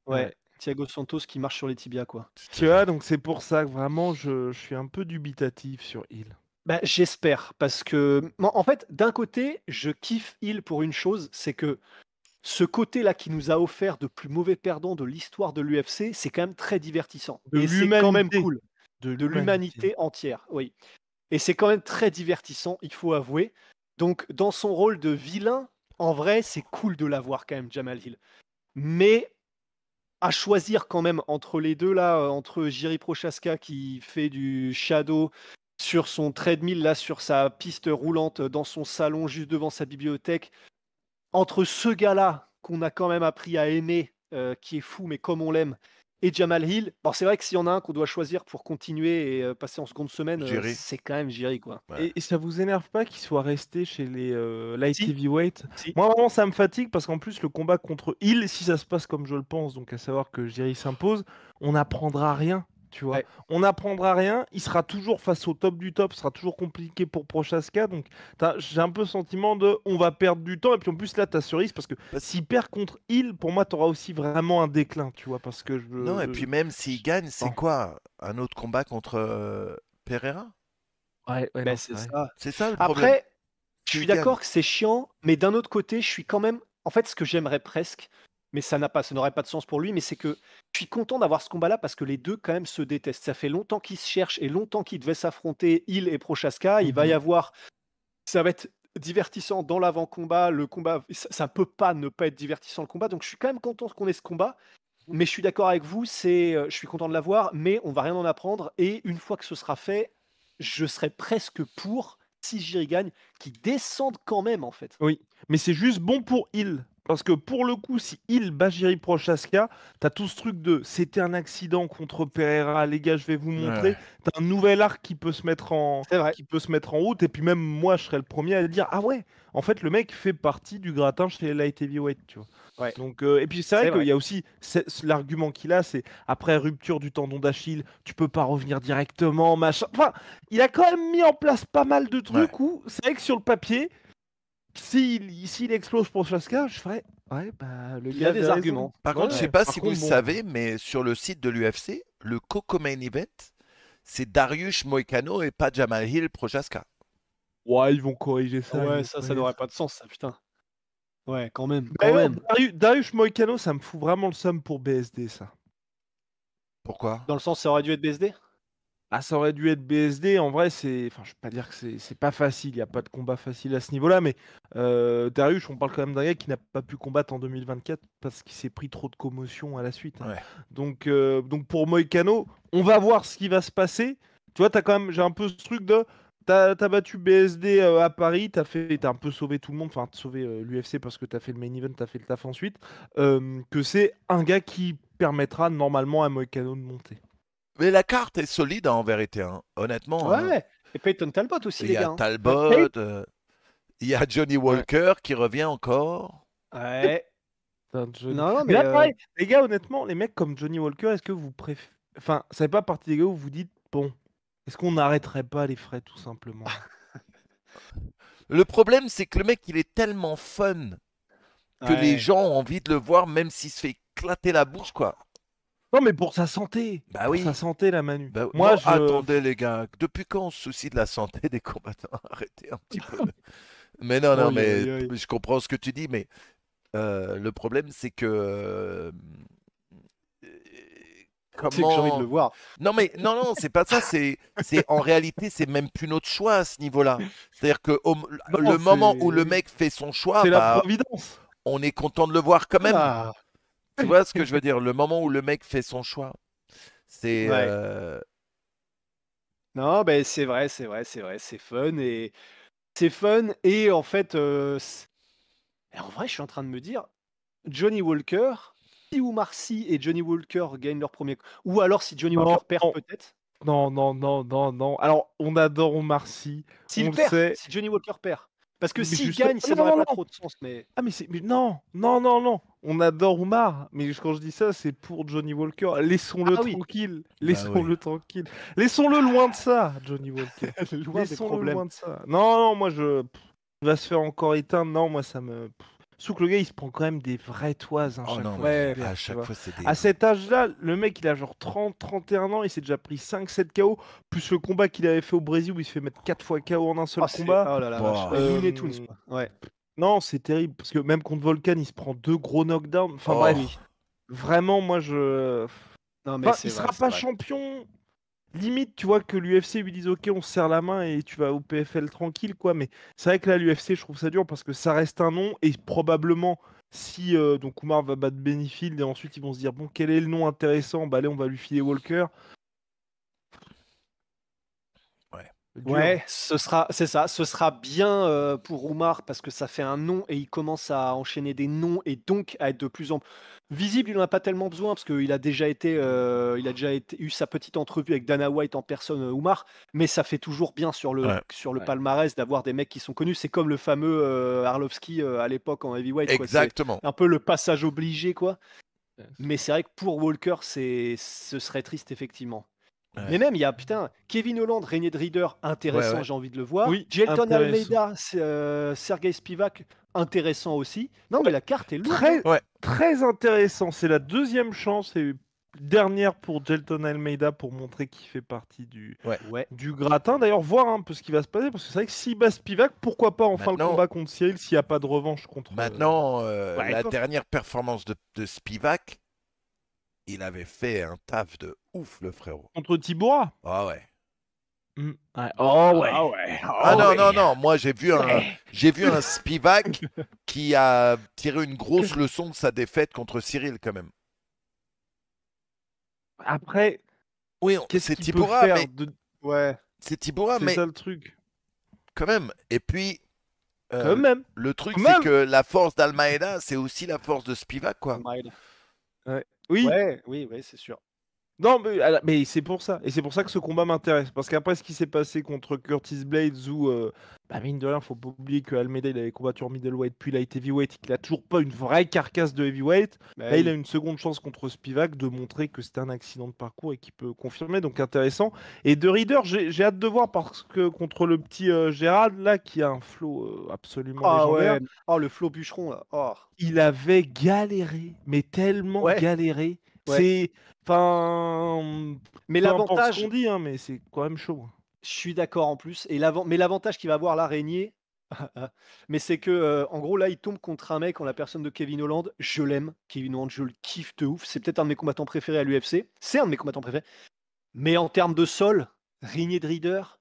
ouais. Thiago Santos qui marche sur les tibias, quoi. Tu vois, donc c'est pour ça que vraiment je suis un peu dubitatif sur Hill. Bah, j'espère, parce que en fait, d'un côté, je kiffe Hill pour une chose, c'est que ce côté-là qui nous a offert de plus mauvais perdants de l'histoire de l'UFC, c'est quand même très divertissant. De Et c'est quand même l'humanité. cool. De De l'humanité. l'humanité entière, oui. Et c'est quand même très divertissant, il faut avouer. Donc, dans son rôle de vilain, en vrai, c'est cool de l'avoir quand même, Jamal Hill. Mais à choisir quand même entre les deux, là, entre Jiri Prochaska qui fait du shadow sur son treadmill, là, sur sa piste roulante, dans son salon, juste devant sa bibliothèque, entre ce gars-là, qu'on a quand même appris à aimer, qui est fou, mais comme on l'aime, et Jamal Hill, bon, c'est vrai que s'il y en a un qu'on doit choisir pour continuer et passer en seconde semaine, Jiri. c'est quand même Jiri, quoi. Ouais. Et ça vous énerve pas qu'il soit resté chez les light Si. heavyweight? Si. Moi, vraiment, ça me fatigue parce qu'en plus, le combat contre Hill, si ça se passe comme je le pense, donc à savoir que Jerry s'impose, on n'apprendra rien, tu vois. Ouais. On n'apprendra rien, il sera toujours face au top du top, ce sera toujours compliqué pour Prochaska, donc j'ai un peu le sentiment de on va perdre du temps, et puis en plus, là, t'as cerise parce que s'il perd contre Hill, pour moi, t'auras aussi vraiment un déclin, tu vois, parce que Non, et puis même s'il gagne, c'est Non. quoi? Un autre combat contre Pereira? Ouais, Ben, non, c'est vrai. ça. C'est ça le problème. Après, je S'il suis gagne. d'accord que c'est chiant, mais d'un autre côté, je suis quand même. En fait, ce que j'aimerais presque, mais ça n'aurait pas de sens pour lui, mais c'est que je suis content d'avoir ce combat-là parce que les deux quand même se détestent. Ça fait longtemps qu'ils se cherchent et longtemps qu'ils devaient s'affronter, Hill et Prochaska. Il va y avoir, ça va être divertissant dans l'avant-combat. Le combat, ça peut pas ne pas être divertissant le combat. Donc je suis quand même content qu'on ait ce combat. Mais je suis d'accord avec vous, je suis content de l'avoir, mais on va rien en apprendre. Et une fois que ce sera fait, je serai presque pour, si Jiri gagne, qu'il descende quand même, en fait. Oui, mais c'est juste bon pour Hill. Parce que pour le coup, si Hill bat Jiri Prochaska, t'as tout ce truc de c'était un accident contre Pereira, les gars, je vais vous montrer. Ouais. T'as un nouvel arc qui peut se mettre en C'est vrai. route. Et puis même moi, je serais le premier à dire ah ouais, en fait, le mec fait partie du gratin chez les light heavyweight, tu vois. Ouais. Donc, et puis c'est vrai C'est qu'il vrai. y a aussi l'argument qu'il a, c'est après rupture du tendon d'Achille, tu peux pas revenir directement, machin. Enfin, il a quand même mis en place pas mal de trucs où c'est vrai que sur le papier, s'il explose pour Prochaska, je ferais ouais, bah le Il gars a des avait raison. arguments. Par contre, je Ouais. sais pas Par si contre, vous bon, savez, mais sur le site de l'UFC, le co-main event, c'est Dariush Moïcano et pas Jamal Hill Prochaska. ouais, ils vont corriger ça. ils Ouais, vont ça corriger n'aurait pas de sens, ça, putain. Ouais, quand même, quand D'ailleurs, même. Dariush Moïcano, ça me fout vraiment le seum pour BSD, ça. Pourquoi? Dans le sens, ça aurait dû être BSD. Ah, ça aurait dû être BSD. En vrai, enfin, je vais pas dire que c'est pas facile. Il n'y a pas de combat facile à ce niveau-là. Mais Dariush, on parle quand même d'un gars qui n'a pas pu combattre en 2024 parce qu'il s'est pris trop de commotion à la suite, hein. Ouais. Donc pour Moïcano, on va voir ce qui va se passer. Tu vois, j'ai un peu ce truc de. T'as battu BSD à Paris, t'as un peu sauvé tout le monde, enfin sauvé l'UFC parce que t'as fait le main event, t'as fait le taf ensuite. Que c'est un gars qui permettra normalement à Moïcano de monter. Mais la carte est solide en vérité, hein. Honnêtement, hein. Ouais. Et Peyton Talbot aussi, Il les y a gars, hein. Talbot, il y a Johnny Walker qui revient encore. Ouais. Non, Mais mais là, pareil, les gars, honnêtement, les mecs comme Johnny Walker, est-ce que vous préférez. Enfin, ça fait pas partie des gars où vous dites, bon, Est-ce qu'on n'arrêterait pas les frais tout simplement? Le problème, c'est que le mec, il est tellement fun que les Ouais. gens ont envie de le voir, même s'il se fait éclater la bouche, quoi. Non, mais pour sa santé. Bah Pour sa oui. santé, la Manu. Bah, Moi, non, je. attendez, les gars. Depuis quand on se soucie de la santé des combattants? Arrêtez un petit peu. Mais non, non, Aïe, mais aïe, aïe. je comprends ce que tu dis, mais le problème, c'est que C'est que j'ai envie de le comment. voir. Non, mais non, non, c'est pas ça. C'est en réalité, c'est même plus notre choix à ce niveau-là. C'est-à-dire que Non, le moment où le c'est. mec fait son choix, C'est la bah, providence. on est content de le voir quand même. Ah, Tu vois ce que je veux dire? Le moment où le mec fait son choix, c'est ouais. Non, ben c'est vrai, c'est vrai, c'est vrai, c'est fun et en fait, et en vrai, je suis en train de me dire, Johnny Walker, si Oumar Sy et Johnny Walker gagnent leur premier, ou alors si Johnny Walker Non, perd non, peut-être. non, non, non, non, non. Alors, on adore Omar Sy, on S'il le perd, sait. si Johnny Walker perd. Parce que Mais s'il juste. gagne, Non, ça non, n'aurait non, pas non. trop de sens, mais Ah, mais non, non, non, non. On adore Omar. Mais quand je dis ça, c'est pour Johnny Walker. Laissons-le ah oui, tranquille. bah oui. Laissons-le tranquille. Laissons-le loin de ça, Johnny Walker. loin des Laissons-le problèmes. loin de ça. Non, non, moi, il va se faire encore éteindre. Non, moi, ça me. Surtout que le gars, il se prend quand même des vraies toises Oh chaque non, fois qu'il mais Ouais, perd, à tu chaque vois. fois, c'est des. À cet âge-là, le mec, il a genre 30, 31 ans, il s'est déjà pris 5-7 KO, plus le combat qu'il avait fait au Brésil où il se fait mettre 4 fois KO en un seul oh, combat. oh là la vache, Boah. Looney Tunes Euh, quoi. Ouais, Non, c'est terrible, parce que même contre Volkan, il se prend 2 gros knockdowns. Enfin Oh. bref, vraiment, moi, je. non mais Enfin, c'est il vrai, sera c'est pas vrai. champion. Limite, tu vois, que l'UFC lui dise ok, on se serre la main et tu vas au PFL tranquille, quoi. Mais c'est vrai que là, l'UFC, je trouve ça dur parce que ça reste un nom et probablement, si donc Kumar va battre Benefield et ensuite ils vont se dire bon, quel est le nom intéressant? Bah, allez, on va lui filer Walker. Ouais. Dur. Ouais, c'est ça, ce sera bien pour Oumar parce que ça fait un nom et il commence à enchaîner des noms et donc à être de plus en plus visible. Il n'en a pas tellement besoin parce qu'il a déjà été, eu sa petite entrevue avec Dana White en personne, Oumar, mais ça fait toujours bien Ouais. sur le Ouais. palmarès d'avoir des mecs qui sont connus. C'est comme le fameux Arlovski à l'époque en heavyweight, quoi. C'est Exactement. un peu le passage obligé, quoi. Yes. Mais c'est vrai que pour Walker, ce serait triste, effectivement. Ouais. Mais même, il y a, putain, Kevin Holland, René de Reader, Ouais, intéressant, ouais. j'ai envie de le voir. Oui, Jelton intéressant. Almeida, Sergei Spivak, intéressant aussi. Non, mais Ouais, la carte est lourde, hein. très, Ouais. très intéressant. C'est la deuxième chance et dernière pour Jelton Almeida pour montrer qu'il fait partie Ouais. Ouais. du gratin. D'ailleurs, voir un peu ce qui va se passer, parce que c'est vrai que s'il bat Spivak, pourquoi pas enfin le Maintenant, combat contre Cyril s'il n'y a pas de revanche contre. Ouais, la Toff. dernière performance de Spivak, il avait fait un taf de ouf, le frérot. Contre Tibora. Ah ouais. Ouais. Oh ouais. Ah ouais, Ah oh non, ouais. non, non. Moi, j'ai vu un Spivak qui a tiré une grosse leçon de sa défaite contre Cyril, quand même. Après, Oui, qu'est-ce c'est qu'il peut Tibora, faire mais Ouais. c'est Tibora, C'est mais ça le truc. quand même. Et puis, Quand même. le truc, Quand c'est même. que la force d'Almeida, c'est aussi la force de Spivak, quoi. Mild. Ouais. Oui. Ouais, oui, oui, c'est sûr. Non, mais c'est pour ça. Et c'est pour ça que ce combat m'intéresse. Parce qu'après ce qui s'est passé contre Curtis Blades, où, mine de rien, faut pas oublier que Almeida, il avait combattu en middleweight, puis il a été heavyweight, il a toujours pas une vraie carcasse de heavyweight. Bah Là, il a oui. une seconde chance contre Spivak de montrer que c'était un accident de parcours et qu'il peut confirmer. Donc intéressant. Et de Reader, j'ai hâte de voir parce que contre le petit Gérald, là, qui a un flow absolument Ah légendaire, ouais. Oh, le Flo Bûcheron, là. Oh. il avait galéré, mais tellement Ouais, galéré. ouais. C'est. Enfin. Mais Peu importe ce qu'on l'avantage, dit, hein, mais c'est quand même chaud. je suis d'accord en plus. Mais l'avantage qu'il va avoir l'araignée, mais c'est que en gros là, il tombe contre un mec en la personne de Kevin Holland. Je l'aime, Kevin Holland, je le kiffe de ouf. C'est peut-être un de mes combattants préférés à l'UFC. C'est un de mes combattants préférés. Mais en termes de sol, Régnier de Reader,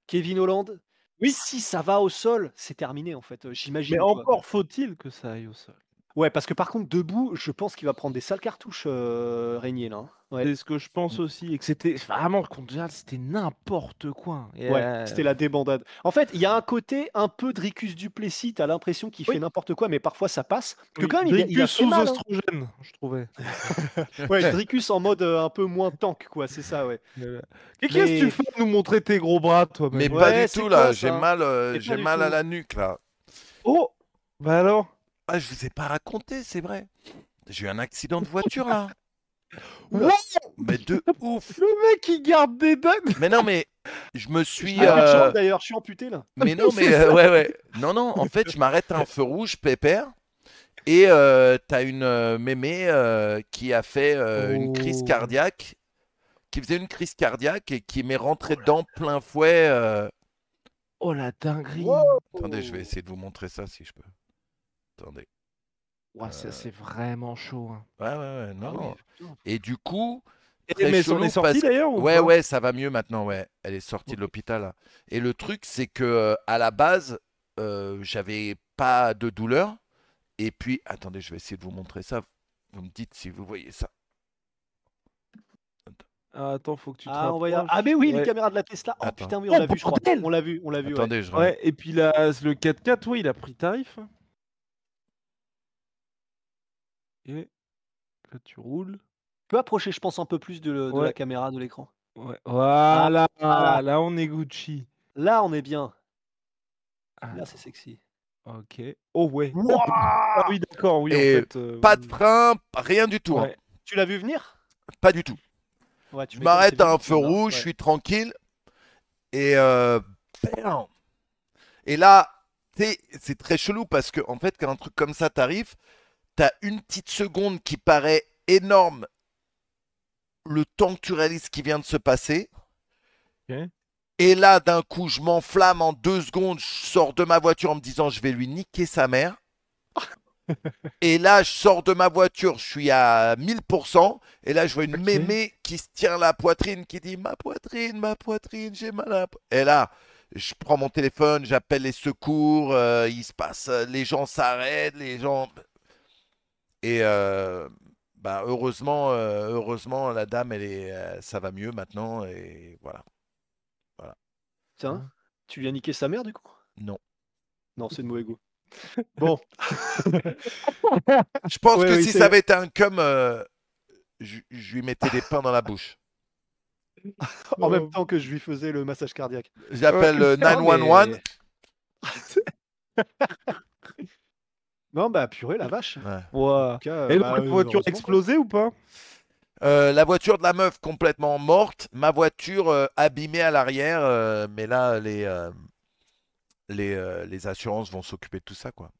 Kevin Holland, Oui, si ça va au sol, c'est terminé en fait. mais J'imagine quoi. encore faut-il que ça aille au sol. Ouais, parce que par contre debout, je pense qu'il va prendre des sales cartouches, Régnier là, hein. Ouais. C'est ce que je pense aussi. Et que c'était vraiment contre Gérald, c'était n'importe quoi. Et, Ouais, c'était la débandade. En fait, il y a un côté un peu Dricus Duplessis, tu as l'impression qu'il fait Oui, n'importe quoi, mais parfois ça passe. Parce que oui. quand même, il a Dricus fait sous mal, hein. oestrogène, je trouvais. Ouais, Dricus en mode un peu moins tank, quoi, c'est ça, ouais. Voilà. Et qu'est-ce que tu Mais fais de nous montrer tes gros bras, toi, Mais Manu? pas ouais, du c'est tout, quoi là. ça? Et pas J'ai du mal à tout. la nuque, là. Oh, bah alors? Ah, je vous ai pas raconté, c'est vrai. J'ai eu un accident de voiture, là. Oula. Mais de ouf. Le mec, il garde des dates. Mais non, mais je me suis. J'ai plus de chance, d'ailleurs, je suis amputé là. Mais non, mais ouais. Non, en fait, je m'arrête à un feu rouge, pépère. Et t'as une mémé qui a fait une crise Oh. cardiaque, qui faisait une crise cardiaque et qui m'est rentré Oh là dedans plein fouet. Oh la dinguerie. Attendez, je vais essayer de vous montrer ça si je peux. Attendez. Ouah, ça, c'est vraiment chaud. Hein. Ouais, non, Ah oui, non. putain. Et du coup, Et très mais elle s'en chelou est sortie parce- d'ailleurs ou Ouais, pas ouais, ça va mieux maintenant, ouais. Elle est sortie de l'hôpital, là. Et le truc, c'est que à la base, j'avais pas de douleur. Et puis, attendez, je vais essayer de vous montrer ça. Vous me dites si vous voyez ça. Ah, attends, faut que tu te Ah, on va y aller. rapproches. Ah, mais oui, les Ouais. caméras de la Tesla. Oh Attends. putain, oui, on l'a vu, je crois. bordel. On l'a vu, ouais. Attendez, je Ouais, et puis là, le 4x4, oui, il a pris tarif. Hein. Et là, tu roules. Tu peux approcher, je pense, un peu plus de Ouais. la caméra de l'écran. Ouais. Voilà, voilà. là, on est Gucci. Là, on est bien. Ah, Là, c'est sexy. ok. Oh, ouais. Ah Wouah oui, d'accord, oui, Et en fait. pas de frein, rien du tout. hein. Ouais. Tu l'as vu venir? Pas du tout. Ouais, tu Je m'étonnes, m'arrête c'est à un vite, feu là. rouge, je Ouais. suis tranquille. Et bam. Et là, c'est très chelou parce que en fait, quand un truc comme ça t'arrive, t'as une petite seconde qui paraît énorme. Le temps que tu réalises ce qui vient de se passer. Ok. Et là, d'un coup, je m'enflamme en 2 secondes. Je sors de ma voiture en me disant, je vais lui niquer sa mère. Et là, je sors de ma voiture, je suis à 1000%. Et là, je vois une Ok. mémé qui se tient la poitrine, qui dit ma poitrine, j'ai mal à la Et là, je prends mon téléphone, j'appelle les secours. Il se passe, les gens s'arrêtent, les gens. Et bah, heureusement, la dame, ça va mieux maintenant. Et voilà. Tiens, Hein. tu lui as niqué sa mère, du coup? Non. Non, c'est de mauvais goût. Bon. Je pense Ouais, que oui, si c'est- ça avait été un cum, je lui mettais des pains dans la bouche. En même temps que je lui faisais le massage cardiaque. J'appelle Non, 911. mais- Non, bah purée, la vache. Ouais. Ouah. En tout cas, Et donc, bah, la voiture a heureusement, explosé ou pas? La voiture de la meuf complètement morte, ma voiture abîmée à l'arrière, mais là les assurances vont s'occuper de tout ça quoi.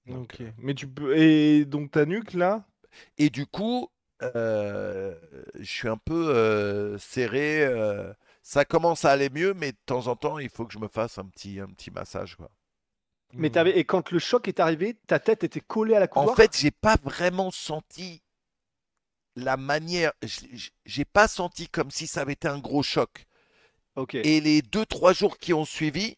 Donc, Ok. Mais tu peux. Et donc, ta nuque là? et du coup, je suis un peu serré. Ça commence à aller mieux, mais de temps en temps, il faut que je me fasse un petit massage quoi. Mais t'avais... Et quand le choc est arrivé, ta tête était collée à la En coudoir? fait, j'ai pas vraiment senti la manière. J'ai pas senti comme si ça avait été un gros choc. Ok. Et les 2-3 jours qui ont suivi,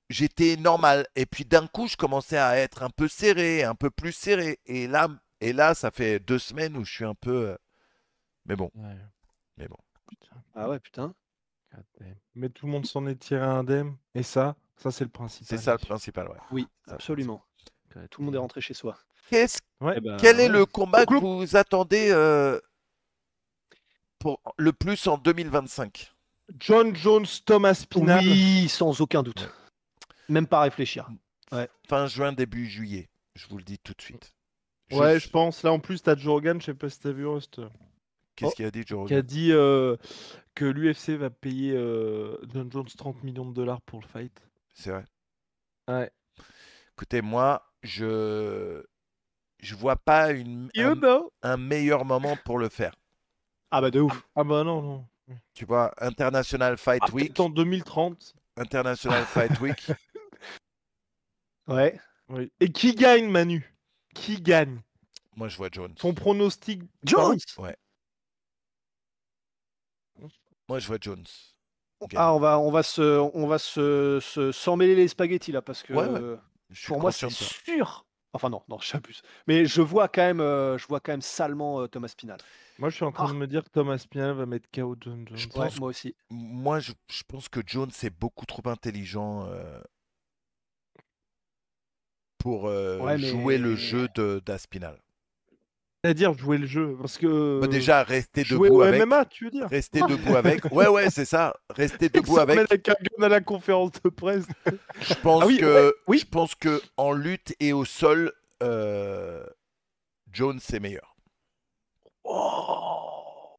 j'étais normal. Et puis d'un coup, je commençais à être un peu serré, un peu plus serré. Et là ça fait 2 semaines où je suis un peu. Mais bon, Ouais. mais bon. Putain, Ah ouais, putain. goddamn. Mais tout le monde s'en est tiré indemne. Et ça c'est le principal. C'est ça le bien sûr. principal, ouais. Oui, Ça, le absolument. Tout le monde est rentré chez soi. Qu'est-ce- Ouais. Eh ben, Quel est ouais. le combat que Donc, vous attendez pour le plus en 2025? John Jones, Thomas Pinal. Oui, sans aucun doute. Ouais. Même pas réfléchir. Fin juin, début juillet. Je vous le dis tout de suite. Ouais, je pense. Là, en plus, t'as Joe Rogan, je sais pas si t'as vu Rust, Qu'est-ce qu'il a dit, Joe qui a Rogan? dit que l'UFC va payer John Jones 30 millions de dollars pour le fight. C'est vrai. Ouais. Écoutez, moi, je vois pas un meilleur moment pour le faire. Ah bah de ouf. Ah bah non. Tu vois, International Fight Ah, Week. peut-être en 2030. International Fight Week. Ouais. Oui. Et qui gagne, Manu? Qui gagne? Moi, je vois Jones. Son pronostic. Jones. Moi, je vois Jones. Ah, on va s'en mêler les spaghettis là parce que Ouais. Je suis pour moi c'est conscient de ça. sûr. Enfin non, j'abuse. Mais je vois quand même salement Thomas Pinal. Moi, je suis en train de me dire que Thomas Pinal va mettre KO John Jones. Je Ouais, pense, moi aussi. moi, je pense que Jones est beaucoup trop intelligent pour Ouais, jouer le mais- jeu d'Aspinal. C'est-à-dire jouer le jeu. Parce que. Bah, déjà, rester jouer debout au avec. MMA, tu veux dire? Rester debout avec. Ouais, c'est ça. Rester Il debout se avec. ramène avec un gun à la conférence de presse. Je pense Ah oui, que, ouais, oui. je pense que en lutte et au sol, Jones est meilleur. Oh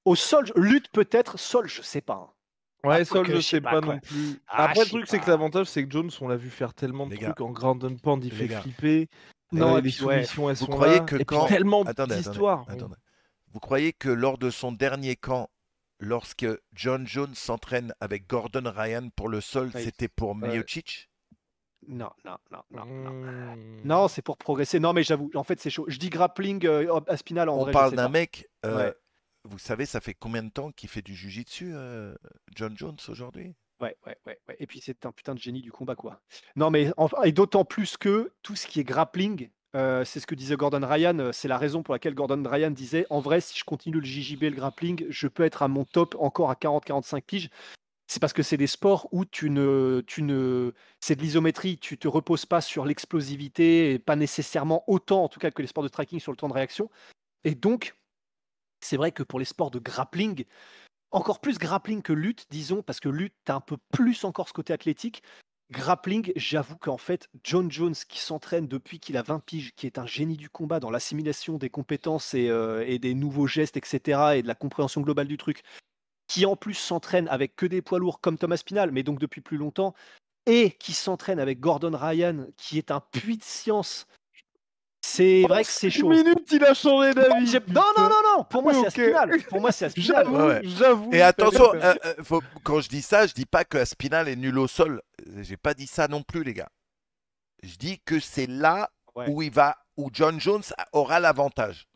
Au sol, lutte peut-être, sol, je sais pas. Ouais, Ah, Sol, quoique, je je sais sais pas, pas quoi. non plus. Ah, Après, je le sais truc, c'est que pas. l'avantage, c'est que Jones, on l'a vu faire tellement de Les gars, trucs en ground and pound, il les fait gars. flipper. Non, et Les puis ouais. soumissions, elles Vous sont croyez là. que Et puis quand... tellement Attendez, d'histoires. attendez. Vous croyez que lors de son dernier camp, lorsque John Jones s'entraîne avec Gordon Ryan pour le sol, Oui. c'était pour Ouais. Miocic? Non, non, non, non, non. Mmh. Non, c'est pour progresser. Non, mais j'avoue, en fait, c'est chaud. Je dis grappling Aspinal, en On vrai, je parle sais d'un pas. mec, Ouais. vous savez, ça fait combien de temps qu'il fait du jiu-jitsu, John Jones, aujourd'hui? Ouais. Et puis c'est un putain de génie du combat, quoi. Non, mais et d'autant plus que tout ce qui est grappling, c'est ce que disait Gordon Ryan. C'est la raison pour laquelle Gordon Ryan disait, en vrai, si je continue le JJB, le grappling, je peux être à mon top encore à 40-45 piges. C'est parce que c'est des sports où c'est de l'isométrie. Tu te reposes pas sur l'explosivité et pas nécessairement autant, en tout cas, que les sports de striking sur le temps de réaction. Et donc, c'est vrai que pour les sports de grappling, encore plus grappling que lutte, disons, parce que lutte, tu as un peu plus encore ce côté athlétique. Grappling, j'avoue qu'en fait, John Jones, qui s'entraîne depuis qu'il a 20 piges, qui est un génie du combat dans l'assimilation des compétences et des nouveaux gestes, etc., et de la compréhension globale du truc, qui en plus s'entraîne avec que des poids lourds comme Thomas Spinal, mais donc depuis plus longtemps, et qui s'entraîne avec Gordon Ryan, qui est un puits de science. C'est En vrai que c'est 5 chaud. minutes, il a changé d'avis. Non. Pour moi, Oui, c'est ok. Aspinal. Pour moi, c'est Aspinal. J'avoue, Ouais, ouais. j'avoue. Et t'as attention, raison. quand je dis ça, je dis pas que Aspinal est nul au sol. J'ai pas dit ça non plus, les gars. Je dis que c'est là Ouais. où John Jones aura l'avantage.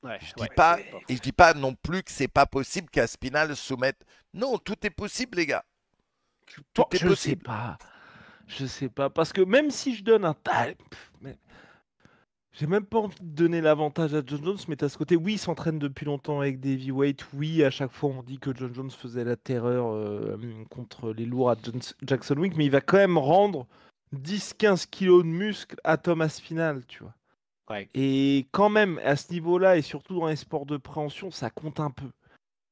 Ouais, Je dis ouais, pas, c'est pas faux. et je dis pas non plus que c'est pas possible qu'Aspinal soumette. Non, tout est possible, les gars. Tout est Je sais possible. pas. Je sais pas. Parce que même si je donne un time, j'ai même pas envie de donner l'avantage à John Jones, mais t'as ce côté, oui, il s'entraîne depuis longtemps avec des heavyweights, oui, à chaque fois on dit que John Jones faisait la terreur contre les lourds à Jackson Wink, mais il va quand même rendre 10-15 kilos de muscle à Thomas Spinal, tu vois. Ouais. Et quand même, à ce niveau-là, et surtout dans les sports de préhension, ça compte un peu.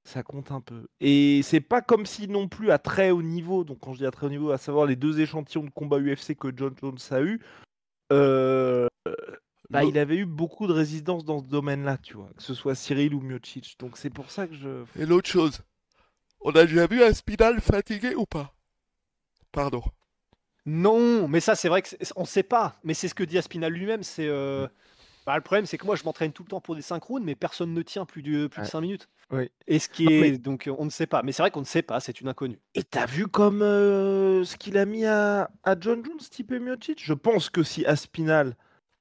Ça compte un peu. Et c'est pas comme si non plus à très haut niveau, donc quand je dis à très haut niveau, à savoir les 2 échantillons de combat UFC que John Jones a eu, il avait eu beaucoup de résistance dans ce domaine-là, tu vois, que ce soit Cyril ou Miocic. Donc c'est pour ça que je. Et l'autre chose, on a déjà vu Aspinal fatigué ou pas? Pardon. Non, mais ça, c'est vrai on sait pas. Mais c'est ce que dit Aspinal lui-même. Le problème, c'est que moi, je m'entraîne tout le temps pour des synchrones, mais personne ne tient plus de Ouais. 5 minutes. Oui. Et ce qui Non, mais- est. Donc, on ne sait pas. Mais c'est vrai qu'on ne sait pas, c'est une inconnue. Et t'as vu comme ce qu'il a mis à John Jones, type Miocic? Je pense que si Aspinal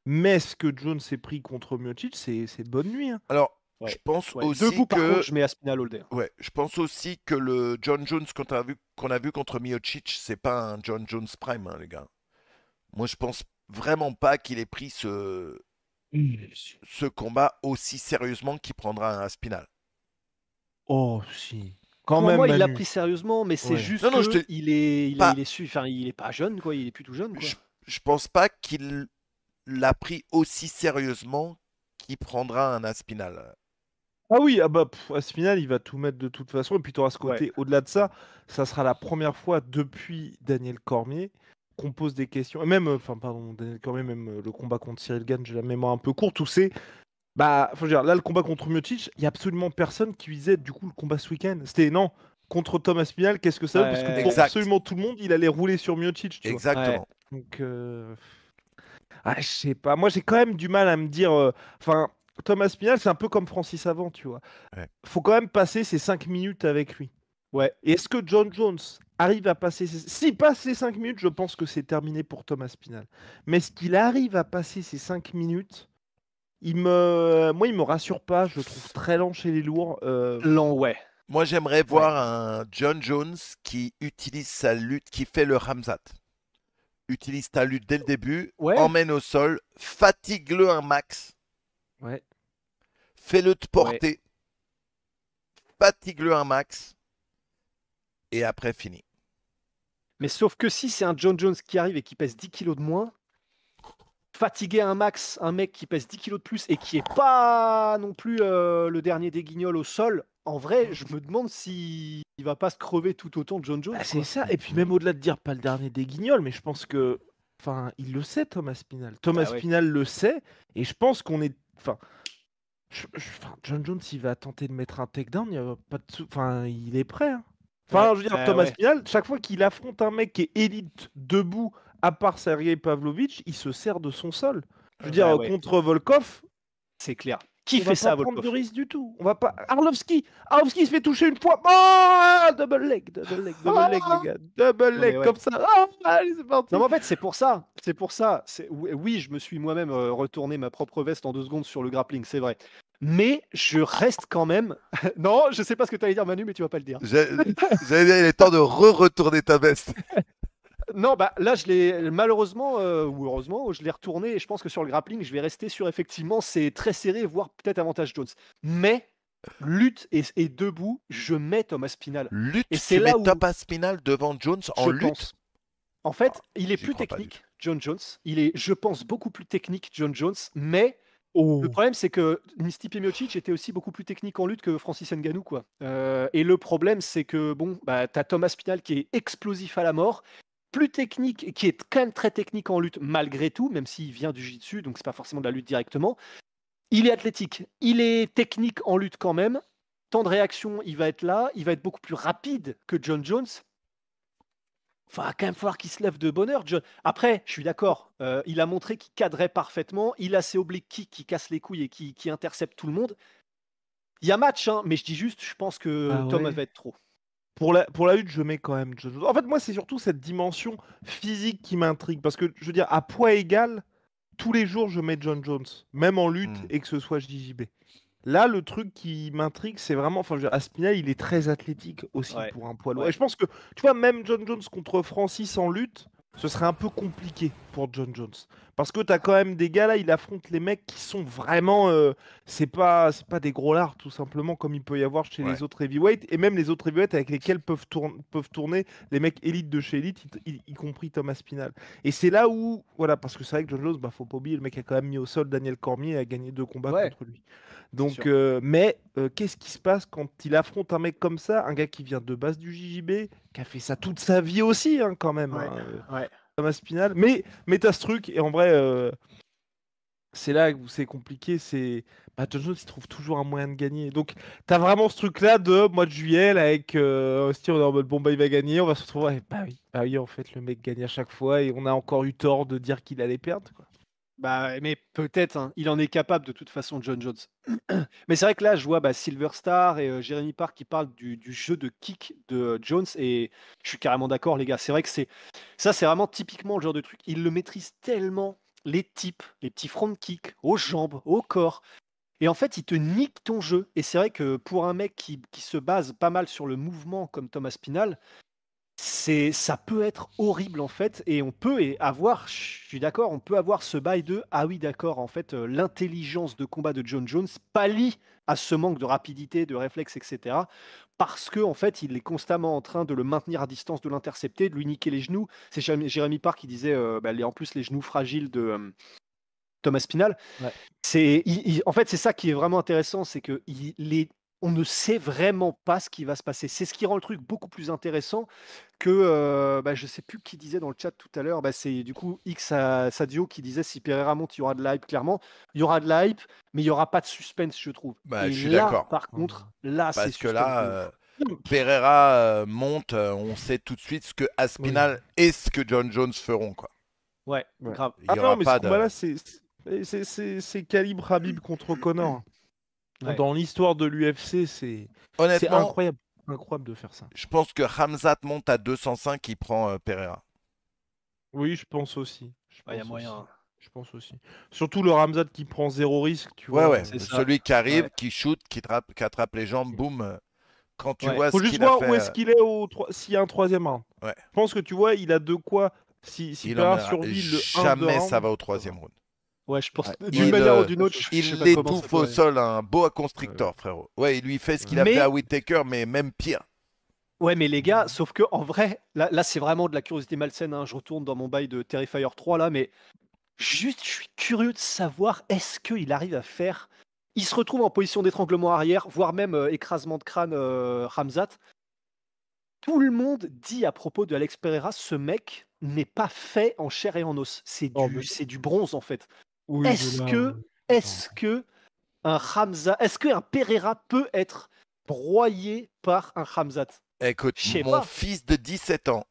met ce que Jones s'est pris contre Miocic, c'est bonne nuit. Hein. Alors, Ouais. je pense Ouais. aussi Debout, par que. contre, je mets Aspinal Holder. Ouais, je pense aussi que le John Jones qu'on a vu contre Miocic, c'est pas un John Jones Prime, hein, les gars. Moi, je pense vraiment pas qu'il ait pris ce combat aussi sérieusement qu'il prendra un Aspinal. Oh, si. Quand Pour même, moi, il l'a Manu. pris sérieusement, mais c'est Ouais. juste Non, non, je que te- il est pas- il est pas jeune, quoi. Il est plus tout jeune, quoi. Je pense pas qu'il l'a pris aussi sérieusement qu'il prendra un Aspinal. Ah oui, Aspinal, il va tout mettre de toute façon. Et puis tu auras ce Ouais. côté, au-delà de ça, ça sera la première fois depuis Daniel Cormier qu'on pose des questions. Et même, Daniel Cormier, même le combat contre Cyril Gane, j'ai la mémoire un peu courte, où c'est. Faut dire, là, le combat contre Miocic, il n'y a absolument personne qui visait du coup le combat ce week-end. C'était non, contre Thomas Aspinal, qu'est-ce que ça veut? Parce que pour Exact. absolument tout le monde, il allait rouler sur Miocic, tu vois. Exactement. Donc, je sais pas. Moi, j'ai quand même du mal à me dire. Thomas Spinal, c'est un peu comme Francis Avant, tu vois. Ouais. Faut quand même passer ces 5 minutes avec lui. Ouais. Et est-ce que John Jones arrive à passer S'il passe ces 5 minutes, je pense que c'est terminé pour Thomas Spinal. Mais est-ce qu'il arrive à passer ces 5 minutes? Moi, il me rassure pas. Je le trouve très lent chez les lourds. Lent, ouais. Moi, j'aimerais voir un John Jones qui utilise sa lutte, qui fait le Ramzat. Utilise ta lutte dès le début, Ouais. emmène au sol, fatigue-le un max, Ouais. fais-le te porter, fatigue-le un max, et après fini. Mais sauf que si c'est un John Jones qui arrive et qui pèse 10 kilos de moins, fatiguer un max, un mec qui pèse 10 kilos de plus et qui est pas non plus le dernier des guignols au sol, en vrai, je me demande s'il va pas se crever tout autant de John Jones. C'est quoi. ça. Et puis même au-delà de dire pas le dernier des guignols, mais je pense que, il le sait, Thomas Spinal. Thomas Ah ouais. Spinal le sait, et je pense qu'on est, John Jones, il va tenter de mettre un takedown, il y a pas de enfin, il est prêt. Hein. Enfin, je veux dire, Thomas Spinal, chaque fois qu'il affronte un mec qui est élite debout, à part Sergei Pavlovich, il se sert de son sol. Je veux dire, contre Volkov, c'est clair. Qui on fait va ça, pas prendre Volkov? de risque du tout. On va pas. Arlovski se fait toucher une fois. Oh, double leg, les gars. Double leg, comme ça. Oh, allez, c'est parti. Non, mais en fait, c'est pour ça. Oui, je me suis moi-même retourné ma propre veste en 2 secondes sur le grappling, c'est vrai. Mais je reste quand même. Non, je sais pas ce que tu allais dire, Manu, mais tu vas pas le dire. J'allais dire, il est temps de retourner ta veste. Non, bah là, je l'ai malheureusement ou heureusement, je l'ai retourné et je pense que sur le grappling, je vais rester sur effectivement, c'est très serré, voire peut-être avantage Jones. Mais lutte et debout, je mets Thomas Spinal. Lutte, Et c'est tu mets là où Thomas Spinal devant Jones en je lutte. pense. En fait, il est j'y plus crois pas technique, John Jones. Il est, je pense, beaucoup plus technique, John Jones. Mais le Oh. problème, c'est que Stipe Miocic était aussi beaucoup plus technique en lutte que Francis Ngannou, quoi. Et le problème, c'est que bon, bah, t'as Thomas Spinal qui est explosif à la mort, plus technique, qui est quand même très technique en lutte malgré tout, même s'il vient du jiu-jitsu, donc c'est pas forcément de la lutte directement. Il est athlétique, il est technique en lutte quand même. Temps de réaction, il va être là, il va être beaucoup plus rapide que John Jones. Va quand même falloir qu'il se lève de bonne heure, John. Après, je suis d'accord. Il a montré qu'il cadrait parfaitement. Il a ses obliques qui cassent les couilles et qui interceptent tout le monde. Il y a match, hein, mais je dis juste, je pense que Thomas va être trop. Pour la lutte, je mets quand même John Jones. En fait, moi, c'est surtout cette dimension physique qui m'intrigue. Parce que, je veux dire, à poids égal, tous les jours, je mets John Jones. Même en lutte, et que ce soit JJB. Là, le truc qui m'intrigue, c'est vraiment. Enfin, je veux dire, Aspinall, il est très athlétique aussi pour un poids lourd. Et je pense que, tu vois, même John Jones contre Francis en lutte, ce serait un peu compliqué pour John Jones. Parce que t'as quand même des gars là, il affronte les mecs qui sont vraiment. C'est pas des gros lards, tout simplement, comme il peut y avoir chez les autres heavyweights. Et même les autres heavyweights avec lesquels peuvent tourner les mecs élites de chez élite, y compris Thomas Spinal. Et c'est là où. Voilà, parce que c'est vrai que John Jones, bah, faut pas oublier, le mec a quand même mis au sol Daniel Cormier et a gagné 2 combats contre lui. Donc, mais qu'est-ce qui se passe quand il affronte un mec comme ça, un gars qui vient de base du JJB, qui a fait ça toute sa vie aussi, hein, quand même, Thomas Spinal. Mais t'as ce truc, et en vrai, c'est là où c'est compliqué, c'est John Jones, il trouve toujours un moyen de gagner. Donc, t'as vraiment ce truc-là de mois de juillet, là, avec Austin, on est en mode bon, bah, il va gagner, on va se retrouver. Bah oui, en fait, le mec gagne à chaque fois, et on a encore eu tort de dire qu'il allait perdre, quoi. Bah, mais peut-être, hein, il en est capable de toute façon, John Jones. Mais c'est vrai que là, je vois Silver Star et Jeremy Park qui parlent du jeu de kick de Jones et je suis carrément d'accord, les gars. C'est vrai que c'est vraiment typiquement le genre de truc. Il le maîtrise tellement, les types, les petits front kicks aux jambes, au corps. Et en fait, il te nique ton jeu. Et c'est vrai que pour un mec qui se base pas mal sur le mouvement comme Thomas Spinal, ça peut être horrible en fait, et on peut avoir, je suis d'accord, on peut avoir ce bail de ah oui d'accord, en fait l'intelligence de combat de John Jones pallie à ce manque de rapidité, de réflexe, etc. Parce que en fait il est constamment en train de le maintenir à distance, de l'intercepter, de lui niquer les genoux. C'est Jérémy Park qui disait en plus les genoux fragiles de Thomas Spinal. En fait c'est ça qui est vraiment intéressant, c'est que on ne sait vraiment pas ce qui va se passer. C'est ce qui rend le truc beaucoup plus intéressant que, je sais plus qui disait dans le chat tout à l'heure, c'est du coup Sadio qui disait si Pereira monte, il y aura de la hype, clairement. Il y aura de la hype, mais il y aura pas de suspense, je trouve. Je suis là, d'accord. par contre, là, c'est Parce que suspense là, Pereira monte, on sait tout de suite ce que Aspinall et ce que John Jones feront, quoi. Ouais, grave. Il y aura pas ce combat-là, c'est calibre Habib contre Conor. Dans l'histoire de l'UFC, c'est incroyable. Incroyable de faire ça. Je pense que Khamzat monte à 205, il prend Pereira. Oui, je pense aussi. Il y a moyen. Je pense aussi. Surtout le Khamzat qui prend 0 risque, tu vois. Ouais, c'est celui qui arrive, qui shoot, qui attrape les jambes, boum. Quand tu vois faut ce juste qu'il a voir fait, où est-ce qu'il est s'il y a un troisième round. Je pense que tu vois, il a de quoi. Si Pereira survit le 1 jamais ça va au troisième round. Ouais, je pense d'une manière ou d'une autre. Il l'étouffe au sol, un boa constrictor, frérot. Ouais, il lui fait ce qu'il a fait à Whittaker, mais même pire. Ouais, mais les gars, sauf que en vrai, là c'est vraiment de la curiosité malsaine. Hein. Je retourne dans mon bail de Terrifier 3 là, mais juste, je suis curieux de savoir est-ce qu'il arrive à faire. Il se retrouve en position d'étranglement arrière, voire même écrasement de crâne Khamzat. Tout le monde dit à propos de Alex Pereira, ce mec n'est pas fait en chair et en os. C'est du bronze en fait. Oui, est-ce que un Khamzat. Est-ce qu'un Pereira peut être broyé par un Khamzat? Écoute, Je sais mon pas. fils de 17 ans,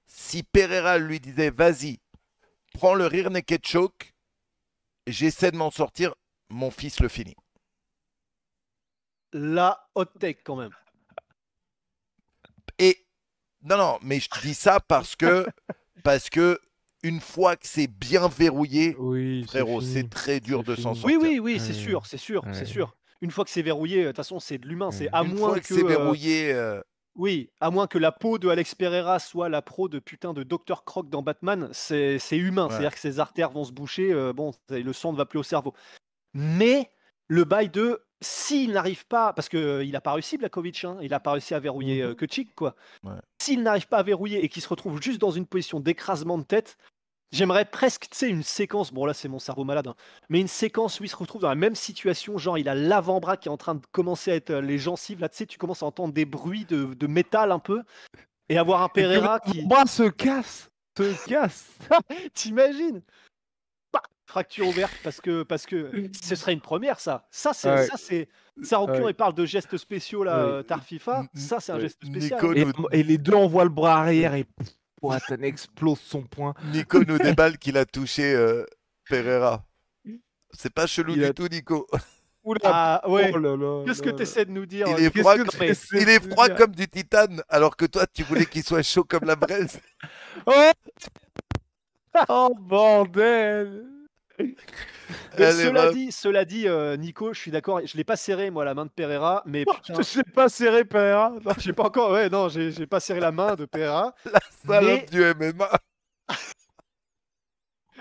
si Pereira lui disait vas-y, prends le rear naked choke, j'essaie de m'en sortir, mon fils le finit. La hot take quand même. Et non, mais je dis ça parce que une fois que c'est bien verrouillé, Oui, frérot, fini. c'est très dur de s'en fini. sortir. Oui, c'est sûr, c'est sûr, c'est Ouais. sûr. Une fois que c'est verrouillé, de toute façon, c'est de l'humain. C'est à Une moins fois que que c'est verrouillé, oui, à moins que la peau de Alex Pereira soit la peau de putain de Dr. Croc dans Batman, c'est humain. Ouais. C'est-à-dire que ses artères vont se boucher, bon, le sang ne va plus au cerveau. Mais le bail de s'il n'arrive pas, parce qu'il n'a pas réussi Blachowicz, hein, il n'a pas réussi à verrouiller Kutchik, quoi. Ouais. S'il n'arrive pas à verrouiller et qu'il se retrouve juste dans une position d'écrasement de tête, j'aimerais presque, tu sais, une séquence, bon là c'est mon cerveau malade, hein, mais une séquence où il se retrouve dans la même situation, genre il a l'avant-bras qui est en train de commencer à être les gencives, là tu sais, tu commences à entendre des bruits de métal un peu, et avoir un Pereira qui... Moi, se casse. T'imagines? Bah, fracture ouverte parce que ce serait une première ça. Ça Sarokian Ouais. il parle de gestes spéciaux là, Ouais. Tar FIFA, ça c'est un geste spécial. Nico hein. Et les deux envoient le bras arrière et Poatan explose son poing. Nico nous déballe qu'il a touché Pereira. C'est pas chelou Il a- du tout, Nico. Oula, Ah ouais. oh là là Qu'est-ce que là tu essaies de nous dire Il est Nico? froid, Qu'est-ce que comme... t'essaies il est de froid dire comme du titane, alors que toi, tu voulais qu'il soit chaud comme la braise. Oh, oh bordel. Mais Elle est cela rough. dit, Nico, je suis d'accord, je l'ai pas serré moi la main de Pereira, mais putain, Je sais pas serré Pereira. j'ai pas encore, ouais, non, j'ai pas serré la main de Pereira. La salope Mais du MMA.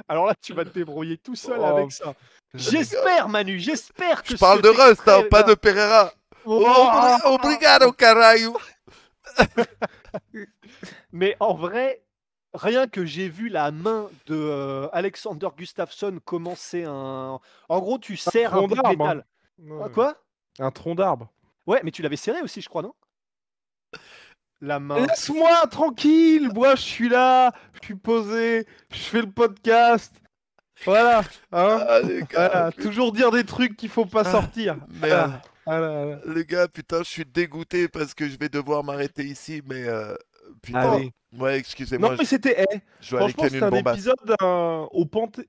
alors là, tu vas te débrouiller tout seul Oh, avec ça. J'espère, Manu, j'espère que Je parle ce de Rust, hein, extrait pas là- de Pereira. Oh, Obrigado, caralho. Mais en vrai, rien que j'ai vu la main de Alexander Gustafsson commencer un. En gros, tu serres un tronc bout de d'arbre, hein. métal. Ouais. Quoi? Un tronc d'arbre. Ouais, mais tu l'avais serré aussi, je crois, non? La main. Laisse-moi tranquille. Moi, je suis là. Je suis posé. Je fais le podcast. Voilà. Hein, Ah, les gars, voilà. Toujours dire des trucs qu'il faut pas Ah, sortir. merde. Voilà. Les gars, putain, je suis dégoûté parce que je vais devoir m'arrêter ici, mais putain. Allez. Ouais, excusez-moi, Non, mais c'était. je dois aller Franchement, canner c'était une un bombasse. épisode au Panthéon.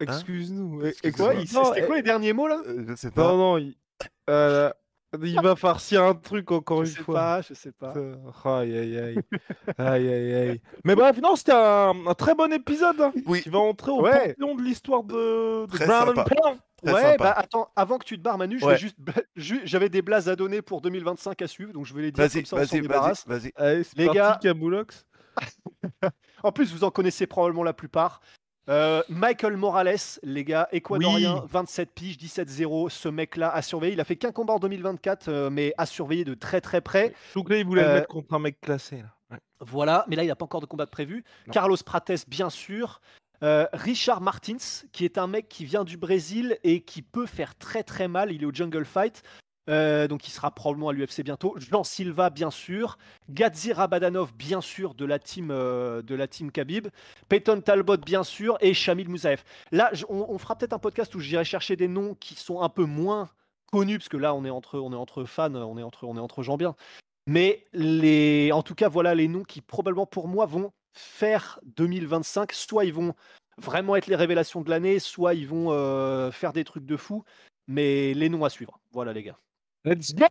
Excuse-nous. Excuse-moi. C'était quoi les derniers mots là? Je sais pas. Non, il va farcir un truc encore Je une sais fois. pas, je sais pas. Aïe, aïe, aïe. Aïe, aïe, aïe. Mais bref, non, c'était un très bon épisode. Hein, Oui. qui va entrer au Ouais. panthéon de l'histoire de Très Brandon sympa. Pound. Très Ouais, sympa. bah attends, avant que tu te barres, Manu, je Ouais. vais juste. J'avais des blases à donner pour 2025 à suivre, donc je vais les dire Vas-y, comme ça, on s'en vas-y, débarrasse. vas-y. Allez, c'est Les parti, gars. Camoulox. En plus, vous en connaissez probablement la plupart. Michael Morales, les gars, équadorien, Oui. 27 piges, 17-0. Ce mec-là a surveillé. Il a fait qu'un combat en 2024, mais a surveillé de très très près. Donc là, il voulait le Euh, mettre contre un mec classé. Là. Ouais. Voilà, mais là, il n'a pas encore de combat de prévu. Non. Carlos Prates, bien sûr. Richard Martins, qui est un mec qui vient du Brésil et qui peut faire très très mal. Il est au Jungle Fight. Donc il sera probablement à l'UFC bientôt. Jean Silva, bien sûr. Gadzhi Rabadanov, bien sûr, de la team Khabib. Peyton Talbot, bien sûr. Et Shamil Moussaev. Là, on fera peut-être un podcast où j'irai chercher des noms qui sont un peu moins connus, parce que là, on est entre fans, on est entre gens bien. Mais en tout cas, voilà les noms qui probablement pour moi vont faire 2025. Soit ils vont vraiment être les révélations de l'année, soit ils vont faire des trucs de fou. Mais les noms à suivre. Voilà les gars. Let's go.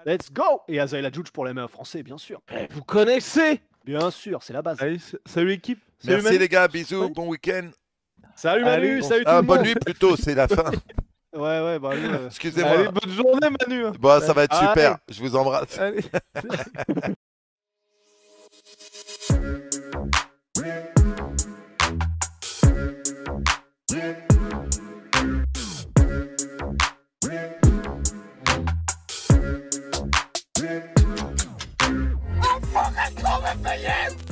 Let's go! Et Azael Adjouj pour les MMA français, bien sûr. Vous connaissez. Bien sûr, c'est la base. Allez, salut l'équipe. Salut, Merci Manu. les gars, bisous, Ouais. bon week-end. Salut Manu, Allez, salut tout Ah, le bonne monde. nuit plutôt, c'est la fin. Ouais, bah nous, Excusez-moi. Allez, bonne journée, Manu. Bon, ça va être Allez. super. Je vous embrasse. Allez. I'm fucking coming for you!